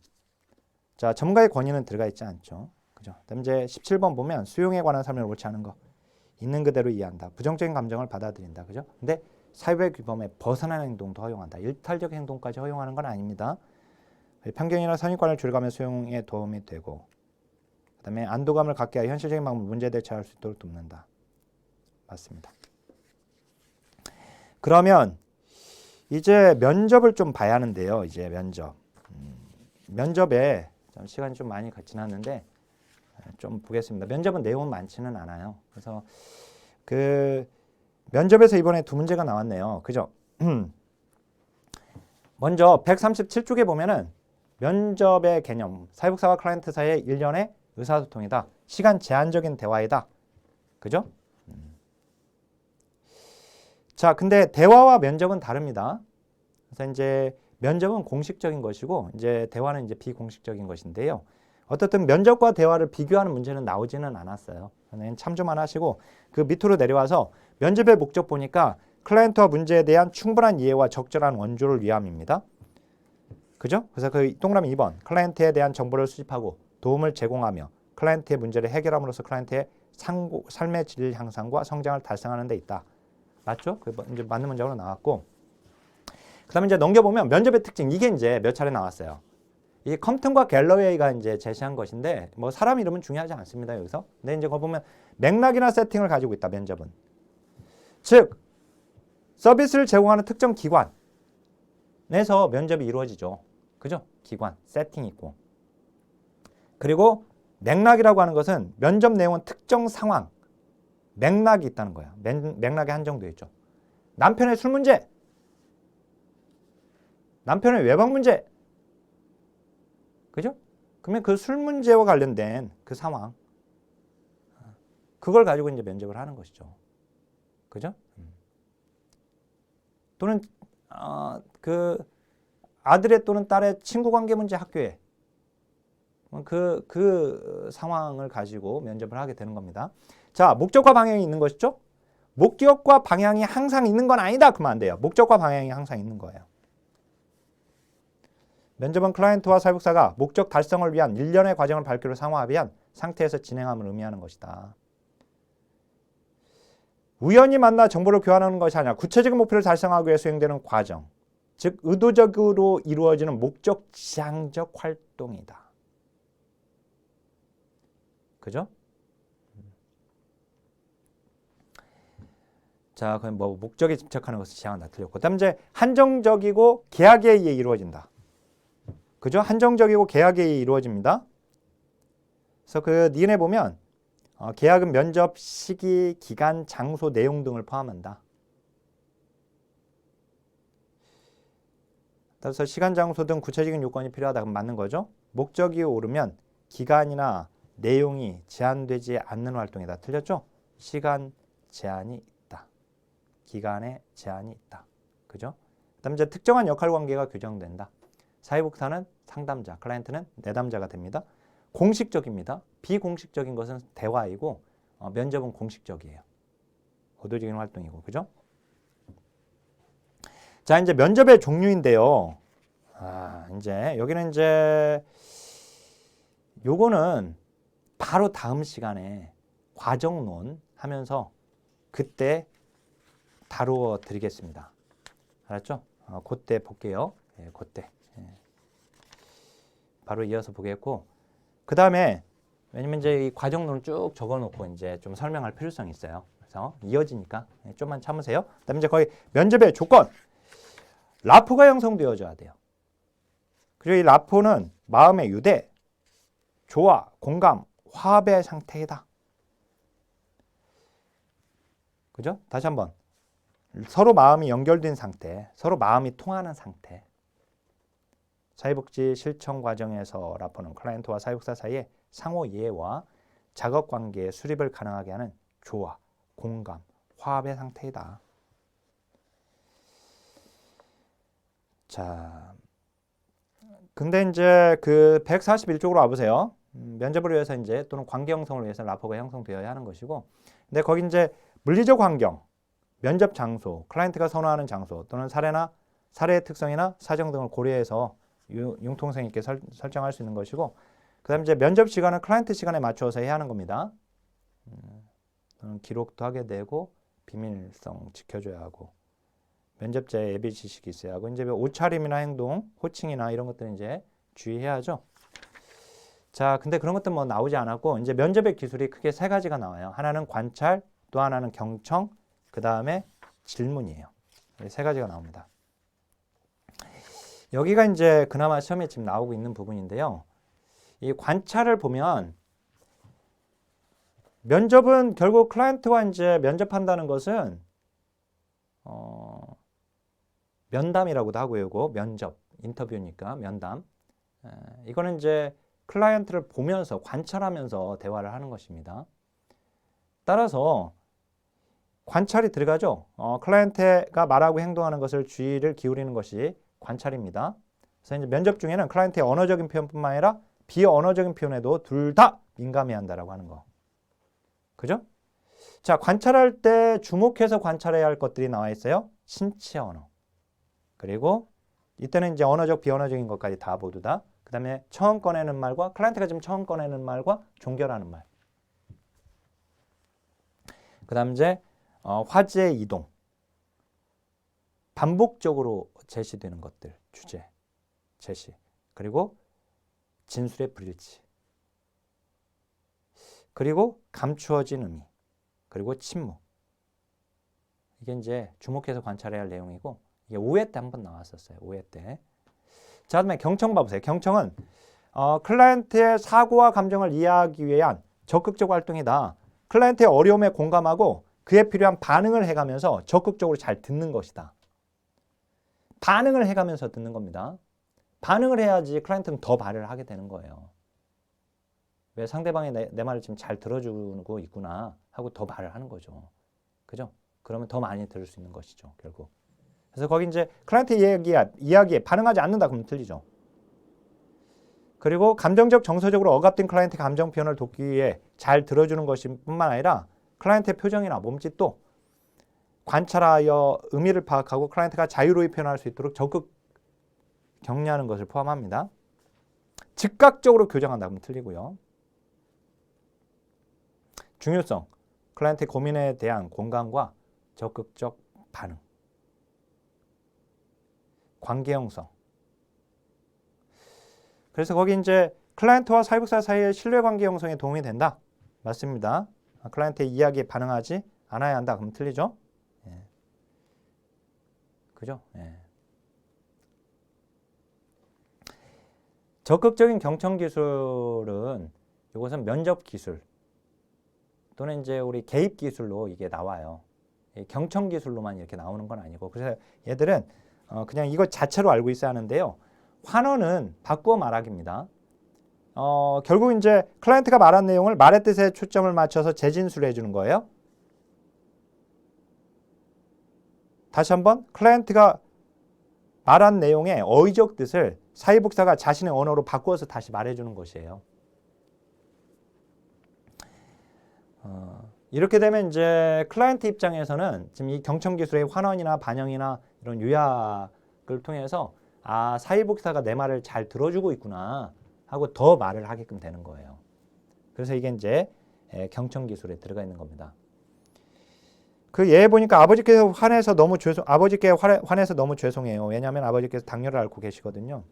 A: 자, 전문가의 권위는 들어가 있지 않죠. 그죠? 그다음 이제 17번 보면 수용에 관한 설명을 옳지 않은 거, 있는 그대로 이해한다. 부정적인 감정을 받아들인다. 그죠? 근데 사회 규범에 벗어나는 행동도 허용한다. 일탈적 행동까지 허용하는 건 아닙니다. 편견이나 선입관을 줄여가며 수용에 도움이 되고, 그 다음에 안도감을 갖게 하여 현실적인 방법으로 문제에 대처할 수 있도록 돕는다. 맞습니다. 그러면 이제 면접을 좀 봐야 하는데요. 이제 면접에 시간이 좀 많이 지났는데 좀 보겠습니다. 면접은 내용은 많지는 않아요. 그래서 그 면접에서 이번에 두 문제가 나왔네요. 그죠? 먼저 137쪽에 보면은 면접의 개념, 사회복사와 클라이언트 사이의 일련의 의사소통이다. 시간 제한적인 대화이다. 그죠? 자, 근데 대화와 면접은 다릅니다. 그래서 이제 면접은 공식적인 것이고, 이제 대화는 이제 비공식적인 것인데요. 어떻든 면접과 대화를 비교하는 문제는 나오지는 않았어요. 참조만 하시고, 그 밑으로 내려와서 면접의 목적 보니까 클라이언트와 문제에 대한 충분한 이해와 적절한 원조를 위함입니다. 그죠? 그래서 그 동그라미 2번, 클라이언트에 대한 정보를 수집하고 도움을 제공하며 클라이언트의 문제를 해결함으로써 클라이언트의 삶의 질 향상과 성장을 달성하는 데 있다. 맞죠? 그 이제 맞는 문장으로 나왔고, 그 다음에 이제 넘겨보면 면접의 특징, 이게 이제 몇 차례 나왔어요. 이 컴튼과 갤러웨이가 이제 제시한 것인데, 뭐 사람 이름은 중요하지 않습니다, 여기서. 근데 이제 거 보면 맥락이나 세팅을 가지고 있다, 면접은. 즉, 서비스를 제공하는 특정 기관에서 면접이 이루어지죠. 그죠? 기관, 세팅 있고. 그리고 맥락이라고 하는 것은 면접 내용은 특정 상황, 맥락이 있다는 거야. 맥락이 한정되어 있죠. 남편의 술 문제, 남편의 외박 문제. 그죠? 그러면 그 술 문제와 관련된 그 상황, 그걸 가지고 이제 면접을 하는 것이죠. 그죠? 또는 그 아들의 또는 딸의 친구 관계 문제 학교에 그 상황을 가지고 면접을 하게 되는 겁니다. 자, 목적과 방향이 있는 것이죠. 목적과 방향이 항상 있는 건 아니다. 그러면 안 돼요. 목적과 방향이 항상 있는 거예요. 면접은 클라이언트와 사회복사가 목적 달성을 위한 일련의 과정을 밝기로 상호합의한 상태에서 진행함을 의미하는 것이다. 우연히 만나 정보를 교환하는 것이 아니라 구체적인 목표를 달성하기 위해 수행되는 과정, 즉 의도적으로 이루어지는 목적 지향적 활동이다. 그죠? 자, 그럼 뭐 목적에 집착하는 것을 지향한다 틀렸고, 그다음 이제 한정적이고 계약에 의해 이루어진다. 그죠? 한정적이고 계약에 의해 이루어집니다. 그래서 그 니은에 보면 계약은 면접 시기, 기간, 장소, 내용 등을 포함한다. 따라서 시간, 장소 등 구체적인 요건이 필요하다. 그럼 맞는 거죠. 목적이 오르면 기간이나 내용이 제한되지 않는 활동이다. 틀렸죠? 시간 제한이 있다. 기간에 제한이 있다. 그죠? 그다음 이제 특정한 역할 관계가 규정된다. 사회복사는 상담자, 클라이언트는 내담자가 됩니다. 공식적입니다. 비공식적인 것은 대화이고 면접은 공식적이에요. 의도적인 활동이고, 그죠? 자, 이제 면접의 종류인데요. 이제 여기는 이제 요거는 바로 다음 시간에 과정론 하면서 그때 다루어 드리겠습니다. 알았죠? 그때 볼게요. 예, 그때. 예. 바로 이어서 보겠고, 그 다음에 왜냐면 이제 이 과정론을 쭉 적어놓고 이제 좀 설명할 필요성이 있어요. 그래서 이어지니까 좀만 참으세요. 그다음에 이제 거의 면접의 조건. 라포가 형성되어져야 돼요. 그리고 이 라포는 마음의 유대, 조화, 공감, 화합의 상태이다. 그죠? 다시 한번. 서로 마음이 연결된 상태, 서로 마음이 통하는 상태. 사회복지 실천 과정에서 라포는 클라이언트와 사회복사 사이에 상호 이해와 작업 관계의 수립을 가능하게 하는 조화, 공감, 화합의 상태이다. 자, 근데 이제 그 141쪽으로 와보세요. 면접을 위해서 이제 또는 관계 형성을 위해서 라포가 형성되어야 하는 것이고, 근데 거기 이제 물리적 환경, 면접 장소, 클라이언트가 선호하는 장소 또는 사례의 특성이나 사정 등을 고려해서 융통성 있게 설정할 수 있는 것이고, 그다음 이제 면접 시간은 클라이언트 시간에 맞추어서 해야 하는 겁니다. 기록도 하게 되고 비밀성 지켜줘야 하고. 면접자의 예비 지식이 있어야 하고, 이제 옷차림이나 행동, 호칭이나 이런 것들은 이제 주의해야죠. 자, 근데 그런 것들 뭐 나오지 않았고, 이제 면접의 기술이 크게 세 가지가 나와요. 하나는 관찰, 또 하나는 경청, 그 다음에 질문이에요. 세 가지가 나옵니다. 여기가 이제 그나마 시험에 지금 나오고 있는 부분인데요. 이 관찰을 보면 면접은 결국 클라이언트와 이제 면접한다는 것은 면담이라고도 하고요. 이거 면접, 인터뷰니까 면담. 이거는 이제 클라이언트를 보면서 관찰하면서 대화를 하는 것입니다. 따라서 관찰이 들어가죠. 클라이언트가 말하고 행동하는 것을 주의를 기울이는 것이 관찰입니다. 그래서 이제 면접 중에는 클라이언트의 언어적인 표현뿐만 아니라 비언어적인 표현에도 둘 다 민감해야 한다라고 하는 거. 그죠? 자, 관찰할 때 주목해서 관찰해야 할 것들이 나와 있어요. 신체 언어. 그리고 이때는 이제 언어적, 비언어적인 것까지 다 모두 다. 그 다음에 처음 꺼내는 말과 클라이언트가 지금 처음 꺼내는 말과 종결하는 말. 그 다음 이제 화제 이동. 반복적으로 제시되는 것들, 주제, 제시. 그리고 진술의 불일치. 그리고 감추어진 의미. 그리고 침묵. 이게 이제 주목해서 관찰해야 할 내용이고, 이게 5회 때 한번 나왔었어요. 5회 때. 자, 그다음에 경청 봐보세요. 경청은 클라이언트의 사고와 감정을 이해하기 위한 적극적 활동이다. 클라이언트의 어려움에 공감하고 그에 필요한 반응을 해가면서 적극적으로 잘 듣는 것이다. 반응을 해가면서 듣는 겁니다. 반응을 해야지 클라이언트는 더 말을 하게 되는 거예요. 왜 상대방이 내 말을 지금 잘 들어주고 있구나 하고 더 말을 하는 거죠. 그죠? 그러면 더 많이 들을 수 있는 것이죠, 결국. 그래서 거기 이제 클라이언트 이야기에 반응하지 않는다 그러면 틀리죠. 그리고 감정적 정서적으로 억압된 클라이언트 감정 표현을 돕기 위해 잘 들어주는 것이 뿐만 아니라 클라이언트의 표정이나 몸짓도 관찰하여 의미를 파악하고 클라이언트가 자유로이 표현할 수 있도록 적극 격려하는 것을 포함합니다. 즉각적으로 교정한다 그러면 틀리고요. 중요성, 클라이언트의 고민에 대한 공감과 적극적 반응. 관계 형성. 그래서 거기 이제 클라이언트와 사회복사 사이의 신뢰 관계 형성에 도움이 된다. 맞습니다. 클라이언트의 이야기에 반응하지 않아야 한다. 그럼 틀리죠? 예. 그죠? 예. 적극적인 경청 기술은 이것은 면접 기술 또는 이제 우리 개입 기술로 이게 나와요. 경청 기술로만 이렇게 나오는 건 아니고 그래서 얘들은 그냥 이거 자체로 알고 있어야 하는데요. 환원은 바꾸어 말하기입니다. 결국 이제 클라이언트가 말한 내용을 말의 뜻에 초점을 맞춰서 재진술을 해주는 거예요. 다시 한번 클라이언트가 말한 내용의 어휘적 뜻을 사회복사가 자신의 언어로 바꾸어서 다시 말해주는 것이에요. 이렇게 되면 이제 클라이언트 입장에서는 지금 이 경청 기술의 환원이나 반영이나 이런 요약을 통해서 아, 사회복사가 내 말을 잘 들어주고 있구나 하고 더 말을 하게끔 되는 거예요. 그래서 이게 이제 경청 기술에 들어가 있는 겁니다. 그 예에 보니까 아버지께서 화내서 너무 화내서 너무 죄송해요. 왜냐하면 아버지께서 당뇨를 앓고 계시거든요.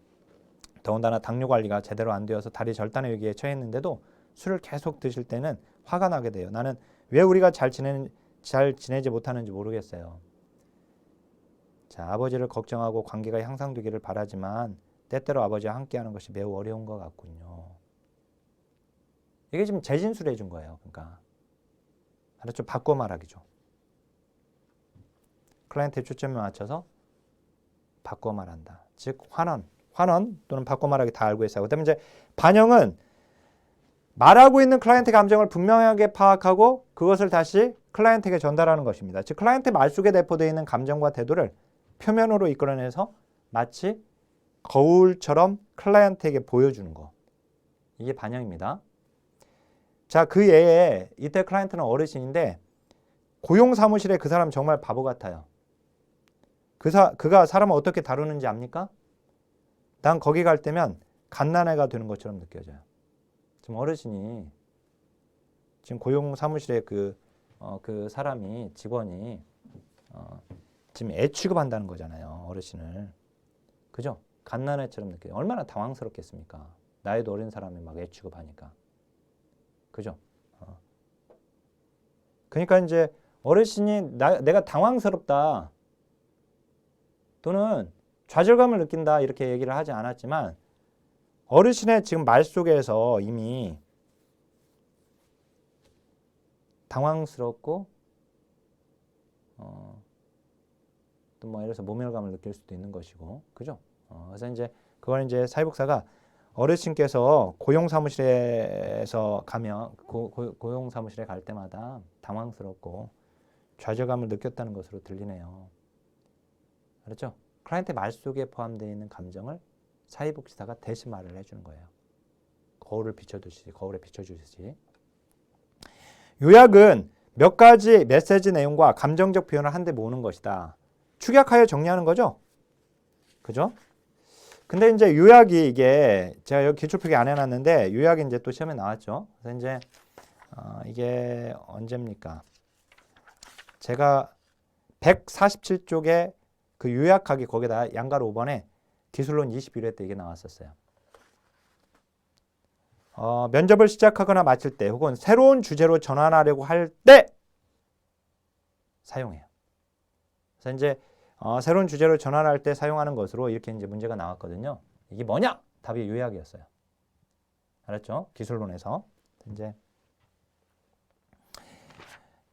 A: 더군다나 당뇨 관리가 제대로 안 되어서 다리 절단의 위기에 처했는데도 술을 계속 드실 때는 화가 나게 돼요. 나는 왜 우리가 잘 지내지 못하는지 모르겠어요. 자, 아버지를 걱정하고 관계가 향상되기를 바라지만 때때로 아버지와 함께하는 것이 매우 어려운 것 같군요. 이게 지금 재진술해 준 거예요. 그러니까 알았죠? 바꿔 말하기죠. 클라이언트의 초점에 맞춰서 바꿔 말한다. 즉 환원 또는 바꿔 말하기 다 알고 있어요. 그다음에 이제 반영은 말하고 있는 클라이언트 감정을 분명하게 파악하고 그것을 다시 클라이언트에게 전달하는 것입니다. 즉 클라이언트 말 속에 내포되어 있는 감정과 태도를 표면으로 이끌어내서 마치 거울처럼 클라이언트에게 보여주는 거. 이게 반영입니다. 자, 그 예에 이때 클라이언트는 어르신인데 고용 사무실에 그 사람 정말 바보 같아요. 그가 사람을 어떻게 다루는지 압니까? 난 거기 갈 때면 갓난아이가 되는 것처럼 느껴져요. 지금 어르신이 지금 고용 사무실에 그 사람이 직원이 지금 애 취급한다는 거잖아요. 어르신을. 그죠? 갓난아이처럼 느껴요. 얼마나 당황스럽겠습니까? 나이도 어린 사람이 막 애 취급하니까. 그죠? 그러니까 이제 어르신이 내가 당황스럽다 또는 좌절감을 느낀다 이렇게 얘기를 하지 않았지만 어르신의 지금 말 속에서 이미 당황스럽고 또 뭐 예를 들어서 모멸감을 느낄 수도 있는 것이고 그죠? 그래서 이제 그걸 이제 사회복사가 어르신께서 고용사무실에서 가면 고용사무실에 갈 때마다 당황스럽고 좌절감을 느꼈다는 것으로 들리네요. 그렇죠? 클라이언트 말 속에 포함되어 있는 감정을 사회복사가 대신 말을 해주는 거예요. 거울에 비춰주듯이. 요약은 몇 가지 메시지 내용과 감정적 표현을 한데 모으는 것이다. 축약하여 정리하는 거죠? 그죠? 근데 이제 요약이 이게 제가 여기 기출표기 안 해놨는데 요약이 이제 또 시험에 나왔죠. 그래서 이제 이게 언제입니까? 제가 147쪽에 그 요약하기 거기다 양가로 5번에 기술론 21회 때 이게 나왔었어요. 면접을 시작하거나 마칠 때 혹은 새로운 주제로 전환하려고 할 때 사용해요. 그래서 이제 새로운 주제로 전환할 때 사용하는 것으로 이렇게 이제 문제가 나왔거든요. 이게 뭐냐? 답이 요약이었어요. 알았죠? 기술론에서. 이제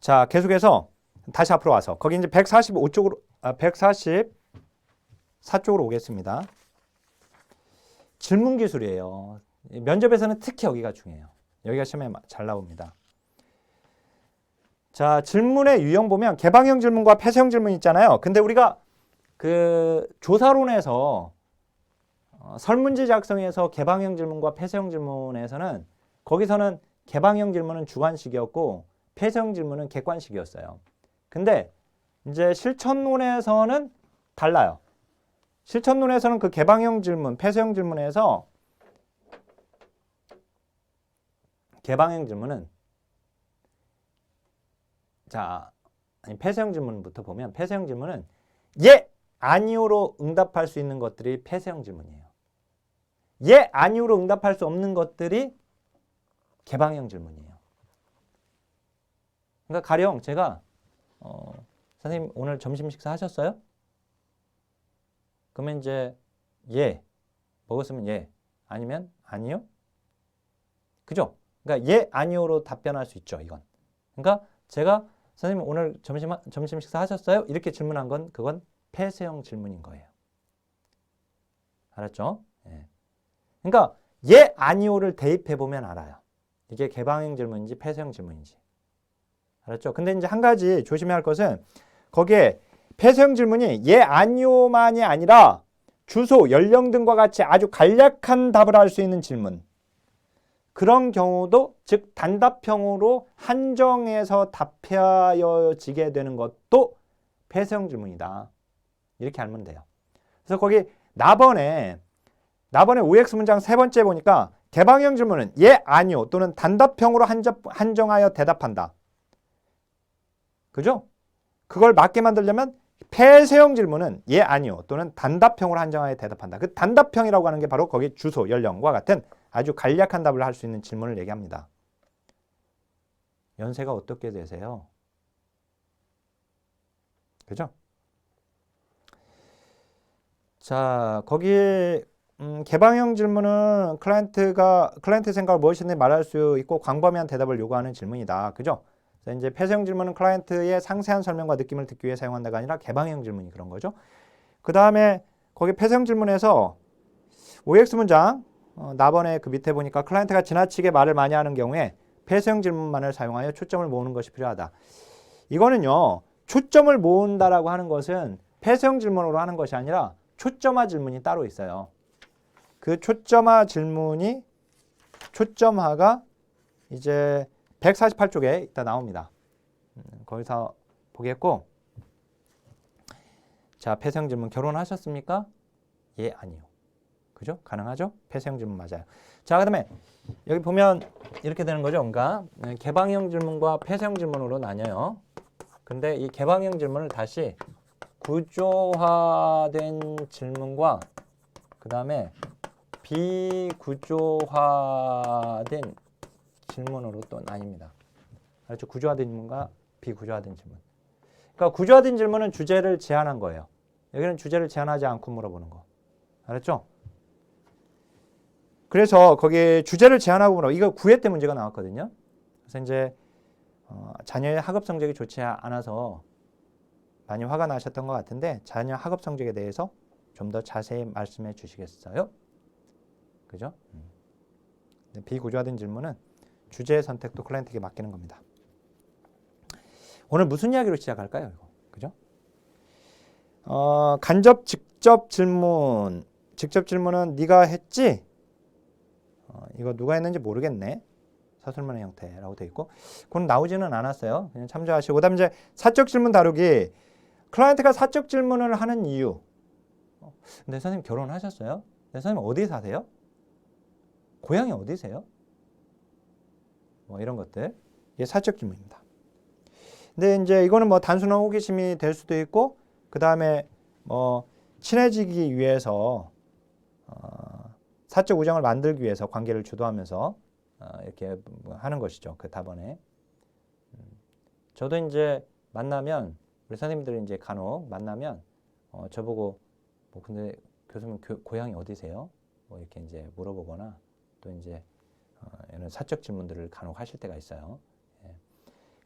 A: 자, 계속해서 다시 앞으로 와서 거기 이제 144쪽으로 오겠습니다. 질문 기술이에요. 면접에서는 특히 여기가 중요해요. 여기가 시험에 잘 나옵니다. 자, 질문의 유형 보면 개방형 질문과 폐쇄형 질문 있잖아요. 근데 우리가 그 조사론에서 설문지 작성에서 개방형 질문과 폐쇄형 질문에서는 거기서는 개방형 질문은 주관식이었고 폐쇄형 질문은 객관식이었어요. 근데 이제 실천론에서는 달라요. 실천론에서는 그 개방형 질문, 폐쇄형 질문에서 개방형 질문은 폐쇄형 질문부터 보면 폐쇄형 질문은 예, 아니오로 응답할 수 있는 것들이 폐쇄형 질문이에요. 예, 아니오로 응답할 수 없는 것들이 개방형 질문이에요. 그러니까 가령 제가 선생님 오늘 점심 식사 하셨어요? 그러면 이제 예, 먹었으면 예, 아니면 아니요? 그죠? 그러니까 예, 아니요로 답변할 수 있죠, 이건. 그러니까 제가 선생님 오늘 점심 식사 하셨어요? 이렇게 질문한 건 그건 폐쇄형 질문인 거예요. 알았죠? 예. 그러니까 예, 아니요를 대입해 보면 알아요. 이게 개방형 질문인지 폐쇄형 질문인지. 알았죠? 근데 이제 한 가지 조심해야 할 것은 거기에 폐쇄형 질문이 예, 아니요만이 아니라 주소, 연령 등과 같이 아주 간략한 답을 할 수 있는 질문. 그런 경우도 즉 단답형으로 한정해서 답해지게 되는 것도 폐쇄형 질문이다. 이렇게 알면 돼요. 그래서 거기 나번에 OX 문장 세 번째 보니까 개방형 질문은 예, 아니요 또는 단답형으로 한정하여 대답한다. 그죠? 그걸 맞게 만들려면 폐쇄형 질문은 예, 아니요 또는 단답형으로 한정하여 대답한다. 그 단답형이라고 하는 게 바로 거기 주소, 연령과 같은 아주 간략한 답을 할 수 있는 질문을 얘기합니다. 연세가 어떻게 되세요? 그죠? 자, 거기 개방형 질문은 클라이언트 생각을 무엇이든지 말할 수 있고 광범위한 대답을 요구하는 질문이다. 그죠? 그래서 이제 폐쇄형 질문은 클라이언트의 상세한 설명과 느낌을 듣기 위해 사용한다가 아니라 개방형 질문이 그런 거죠. 그 다음에 거기 폐쇄형 질문에서 OX 문장 나번에 그 밑에 보니까 클라이언트가 지나치게 말을 많이 하는 경우에 폐쇄형 질문만을 사용하여 초점을 모으는 것이 필요하다. 이거는요. 초점을 모은다라고 하는 것은 폐쇄형 질문으로 하는 것이 아니라 초점화 질문이 따로 있어요. 그 초점화가 이제 148쪽에 이따 나옵니다. 거기서 보겠고, 자, 폐쇄형 질문 결혼하셨습니까? 예, 아니요. 그죠? 가능하죠? 폐쇄형 질문 맞아요. 자, 그다음에 여기 보면 이렇게 되는 거죠. 그러니까 개방형 질문과 폐쇄형 질문으로 나뉘어요. 근데 이 개방형 질문을 다시 구조화된 질문과 그다음에 비구조화된 질문으로 또 나뉩니다. 그렇죠? 구조화된 질문과 비구조화된 질문. 그러니까 구조화된 질문은 주제를 제한한 거예요. 여기는 주제를 제한하지 않고 물어보는 거. 알았죠? 그래서 거기에 주제를 제한하고 물어. 이거 9회 때 문제가 나왔거든요. 그래서 이제 자녀의 학업 성적이 좋지 않아서 많이 화가 나셨던 것 같은데 자녀 학업 성적에 대해서 좀 더 자세히 말씀해 주시겠어요? 그죠? 비구조화된 질문은 주제 선택도 클라이언트에게 맡기는 겁니다. 오늘 무슨 이야기로 시작할까요? 이거. 그죠? 간접 직접 질문. 직접 질문은 네가 했지? 이거 누가 했는지 모르겠네. 서술문의 형태라고 되어 있고 그건 나오지는 않았어요. 그냥 참조하시고 그다음에 이제 사적 질문 다루기. 클라이언트가 사적 질문을 하는 이유. 근데 선생님 결혼하셨어요? 근데 선생님 어디 사세요? 고향이 어디세요? 뭐 이런 것들. 이게 사적 질문입니다. 근데 이제 이거는 뭐 단순한 호기심이 될 수도 있고 그다음에 뭐 친해지기 위해서 사적 우정을 만들기 위해서 관계를 주도하면서 이렇게 하는 것이죠. 그 답안에. 저도 이제 만나면 우리 선생님들이 이제 간혹 만나면 저보고 뭐 근데 교수님 고향이 어디세요? 뭐 이렇게 이제 물어보거나 또 이제 이런 사적 질문들을 간혹 하실 때가 있어요. 예.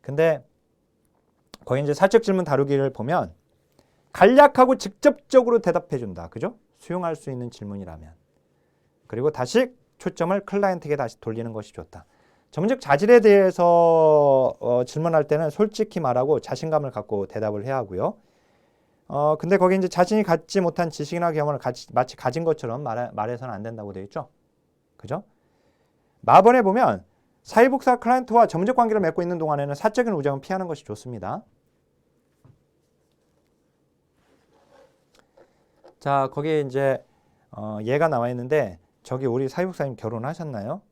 A: 근데 거기 이제 사적 질문 다루기를 보면 간략하고 직접적으로 대답해 준다. 그죠? 수용할 수 있는 질문이라면. 그리고 다시 초점을 클라이언트에게 다시 돌리는 것이 좋다. 전문적 자질에 대해서 질문할 때는 솔직히 말하고 자신감을 갖고 대답을 해야 하고요. 근데 거기 이제 자신이 갖지 못한 지식이나 경험을 마치 가진 것처럼 말해서는 안 된다고 되어 있죠. 그죠? 마번에 보면 사회복사 클라이언트와 전문적 관계를 맺고 있는 동안에는 사적인 우정은 피하는 것이 좋습니다. 자, 거기에 이제 얘가 나와 있는데 저기 우리 사회복사님 결혼하셨나요?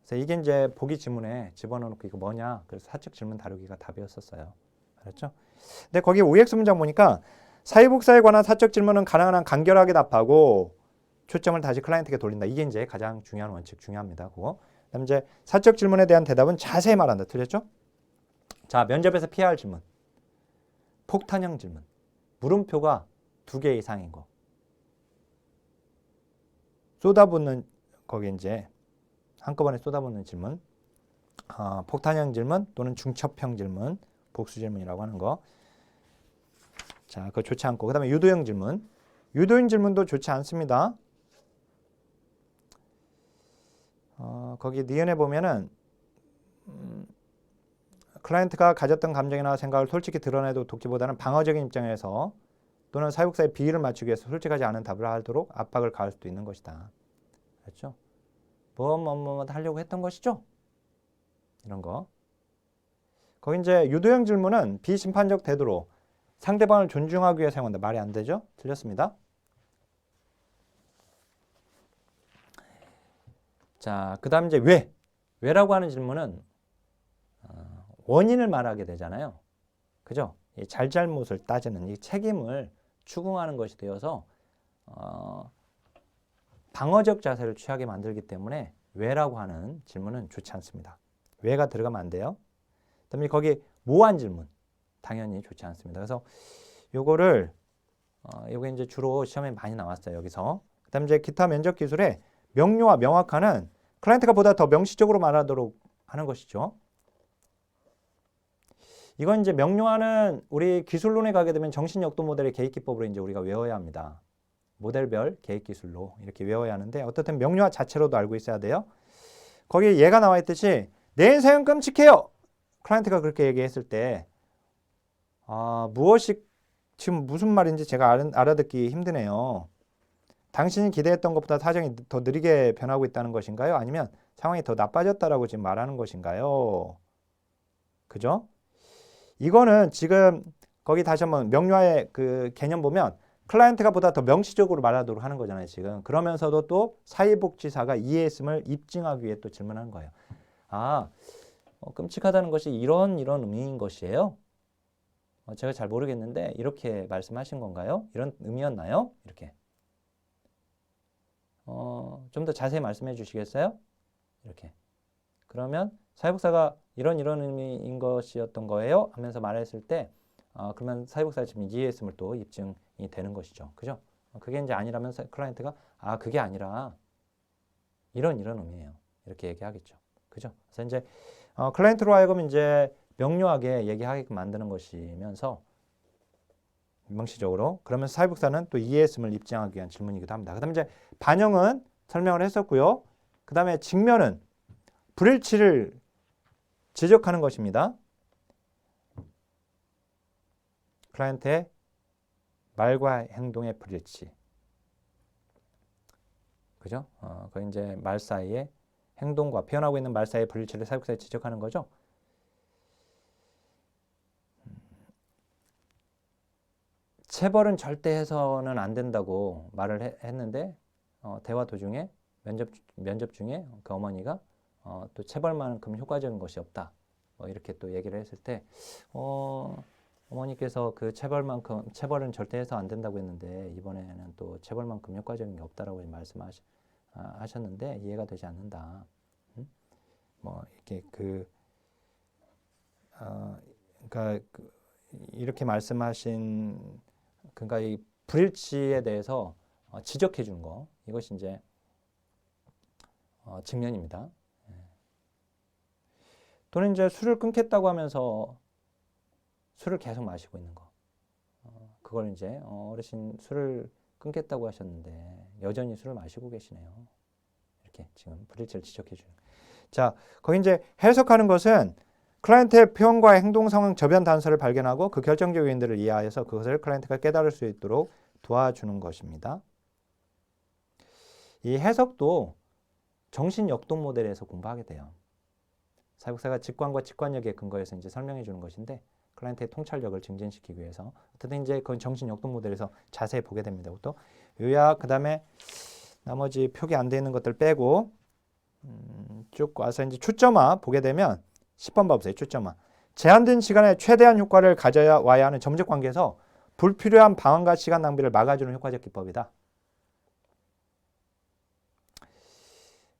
A: 그래서 이게 이제 보기 지문에 집어넣어놓고 이거 뭐냐? 그래서 사적 질문 다루기가 답이었었어요. 알았죠? 근데 거기 OX 문장 보니까 사회복사에 관한 사적 질문은 가능한 한 간결하게 답하고 초점을 다시 클라이언트에게 돌린다. 이게 이제 가장 중요한 원칙 중요합니다. 그거. 그다음 이제 사적 질문에 대한 대답은 자세히 말한다. 틀렸죠? 자, 면접에서 피해야 할 질문. 폭탄형 질문. 물음표가 2개 이상인 거. 쏟아붓는, 거기 이제 한꺼번에 쏟아붓는 질문. 폭탄형 질문 또는 중첩형 질문, 복수 질문이라고 하는 거. 자, 그거 좋지 않고. 그 다음에 유도형 질문. 유도형 질문도 좋지 않습니다. 거기 니은에 보면은 클라이언트가 가졌던 감정이나 생각을 솔직히 드러내도 돕기보다는 방어적인 입장에서 또는 사육사의 비위를 맞추기 위해서 솔직하지 않은 답을 하도록 압박을 가할 수도 있는 것이다. 그렇죠? 뭐 하려고 했던 것이죠? 이런 거. 거기 이제 유도형 질문은 비심판적 태도로 상대방을 존중하기 위해 사용한다. 말이 안 되죠? 틀렸습니다. 자, 그 다음 이제 왜? 왜라고 하는 질문은 원인을 말하게 되잖아요. 그죠? 이 잘잘못을 따지는 이 책임을 추궁하는 것이 되어서 방어적 자세를 취하게 만들기 때문에 왜라고 하는 질문은 좋지 않습니다. 왜가 들어가면 안 돼요. 그다음에 거기 뭐한 질문 당연히 좋지 않습니다. 그래서 요거를 요게 이제 주로 시험에 많이 나왔어요. 여기서. 그다음 이제 기타 면접 기술에 명료와 명확한은 클라이언트가 보다 더 명시적으로 말하도록 하는 것이죠. 이건 이제 명료화는 우리 기술론에 가게 되면 정신역도 모델의 계획기법으로 이제 우리가 외워야 합니다. 모델별 계획기술로 이렇게 외워야 하는데 어떻든 명료화 자체로도 알고 있어야 돼요. 거기에 얘가 나와 있듯이 내 인생은 끔찍해요. 클라이언트가 그렇게 얘기했을 때 무엇이 지금 무슨 말인지 제가 알아듣기 힘드네요. 당신이 기대했던 것보다 사정이 더 느리게 변하고 있다는 것인가요? 아니면 상황이 더 나빠졌다라고 지금 말하는 것인가요? 그죠? 이거는 지금 거기 다시 한번 명료화의 그 개념 보면 클라이언트가 보다 더 명시적으로 말하도록 하는 거잖아요, 지금. 그러면서도 또 사회복지사가 이해했음을 입증하기 위해 또 질문하는 거예요. 끔찍하다는 것이 이런 의미인 것이에요? 제가 잘 모르겠는데 이렇게 말씀하신 건가요? 이런 의미였나요? 이렇게. 좀 더 자세히 말씀해 주시겠어요? 이렇게. 그러면 사회복사가 이런 의미인 것이었던 거예요? 하면서 말했을 때 그러면 사회복사가 지금 이해했음을 또 입증이 되는 것이죠. 그죠? 그게 이제 아니라면 클라이언트가 그게 아니라 이런 의미예요. 이렇게 얘기하겠죠. 그죠? 그래서 이제 클라이언트로 하여금 이제 명료하게 얘기하게끔 만드는 것이면서 명시적으로 그러면서 사회복사는 또 이해했음을 입증하기 위한 질문이기도 합니다. 그 다음에 이제 반영은 설명을 했었고요. 그 다음에 직면은 불일치를 지적하는 것입니다. 클라이언트의 말과 행동의 불일치. 그죠? 그 이제 말 사이에 행동과 표현하고 있는 말 사이의 불일치를 사회복사에 지적하는 거죠. 체벌은 절대 해서는 안 된다고 말을 했는데 대화 도중에 면접 중에 그 어머니가 또 체벌만큼 효과적인 것이 없다. 이렇게 또 얘기를 했을 때 어머니께서 그 체벌은 절대 해서 안 된다고 했는데 이번에는 또 체벌만큼 효과적인 게 없다라고 말씀하셨는데 이해가 되지 않는다. 이렇게 그러니까 이렇게 말씀하신 그러니까 이 불일치에 대해서 지적해 준 거 이것이 이제 직면입니다. 또는 이제 술을 끊겠다고 하면서 술을 계속 마시고 있는 거. 그걸 이제 어르신 술을 끊겠다고 하셨는데 여전히 술을 마시고 계시네요. 이렇게 지금 불일치를 지적해 주는. 자, 거기 이제 해석하는 것은 클라이언트의 표현과 행동 상황 저변 단서를 발견하고 그 결정적 요인들을 이해하여서 그것을 클라이언트가 깨달을 수 있도록 도와주는 것입니다. 이 해석도 정신 역동 모델에서 공부하게 돼요. 사회복사가 직관과 직관력에 근거해서 이제 설명해 주는 것인데 클라이언트의 통찰력을 증진시키기 위해서 어쨌든 이제 그건 정신 역동 모델에서 자세히 보게 됩니다. 또 요약 그다음에 나머지 표기 안 돼 있는 것들 빼고 쭉 와서 이제 초점화 보게 되면 10번 봐보세요. 초점화. 제한된 시간에 최대한 효과를 가져야 와야 하는 점적 관계에서 불필요한 방황과 시간 낭비를 막아주는 효과적 기법이다.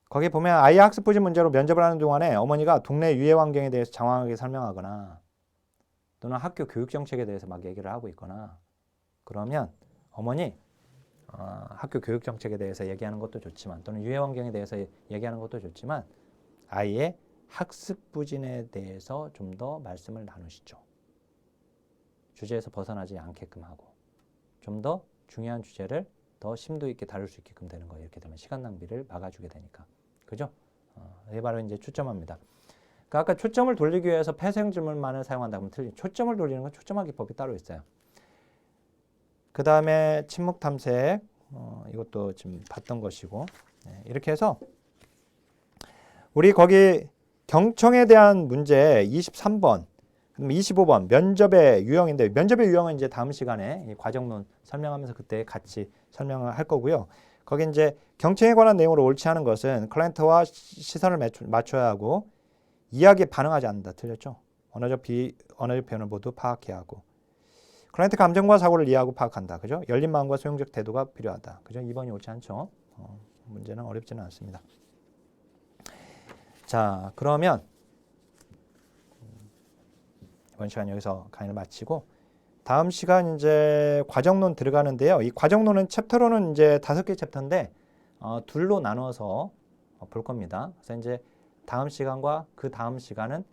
A: 거기 보면 아이 학습 부진 문제로 면접을 하는 동안에 어머니가 동네 유해 환경에 대해서 장황하게 설명하거나 또는 학교 교육 정책에 대해서 막 얘기를 하고 있거나 그러면 어머니 학교 교육 정책에 대해서 얘기하는 것도 좋지만 또는 유해 환경에 대해서 얘기하는 것도 좋지만 아이의 학습 부진에 대해서 좀 더 말씀을 나누시죠. 주제에서 벗어나지 않게끔 하고 좀 더 중요한 주제를 더 심도 있게 다룰 수 있게끔 되는 거예요. 이렇게 되면 시간 낭비를 막아주게 되니까. 그죠? 이게 바로 이제 초점화입니다. 그러니까 아까 초점을 돌리기 위해서 폐쇄형 질문만을 사용한다면 틀린. 초점을 돌리는 건 초점화 기법이 따로 있어요. 그 다음에 침묵 탐색. 이것도 지금 봤던 것이고. 네, 이렇게 해서 우리 거기 경청에 대한 문제 23번, 25번 면접의 유형인데 면접의 유형은 이제 다음 시간에 이 과정론 설명하면서 그때 같이 설명을 할 거고요. 거기 이제 경청에 관한 내용으로 옳지 않은 것은 클라이언트와 시선을 맞춰야 하고 이야기에 반응하지 않는다. 틀렸죠? 언어적 표현을 모두 파악해야 하고 클라이언트 감정과 사고를 이해하고 파악한다. 그죠? 열린 마음과 소용적 태도가 필요하다. 그죠? 2번이 옳지 않죠? 문제는 어렵지는 않습니다. 자, 그러면 이번 시간 여기서 강의를 마치고 다음 시간 이제 과정론 들어가는데요. 이 과정론은 챕터로는 이제 5개 챕터인데 둘로 나눠서 볼 겁니다. 그래서 이제 다음 시간과 그 다음 시간은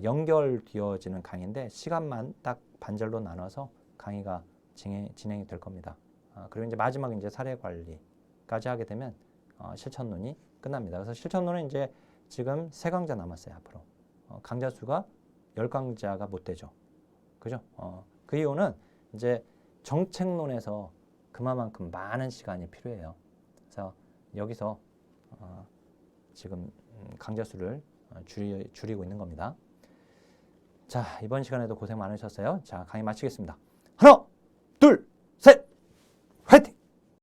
A: 연결되어지는 강의인데 시간만 딱 반절로 나눠서 강의가 진행이 될 겁니다. 그리고 이제 마지막 이제 사례 관리까지 하게 되면 실천론이 끝납니다. 그래서 실천론은 이제 지금 3강좌 남았어요. 앞으로 강좌 수가 10강좌가 못 되죠. 그죠? 그 이유는 이제 정책론에서 그만큼 많은 시간이 필요해요. 그래서 여기서 지금 강좌 수를 줄이고 있는 겁니다. 자, 이번 시간에도 고생 많으셨어요. 자, 강의 마치겠습니다. 하나!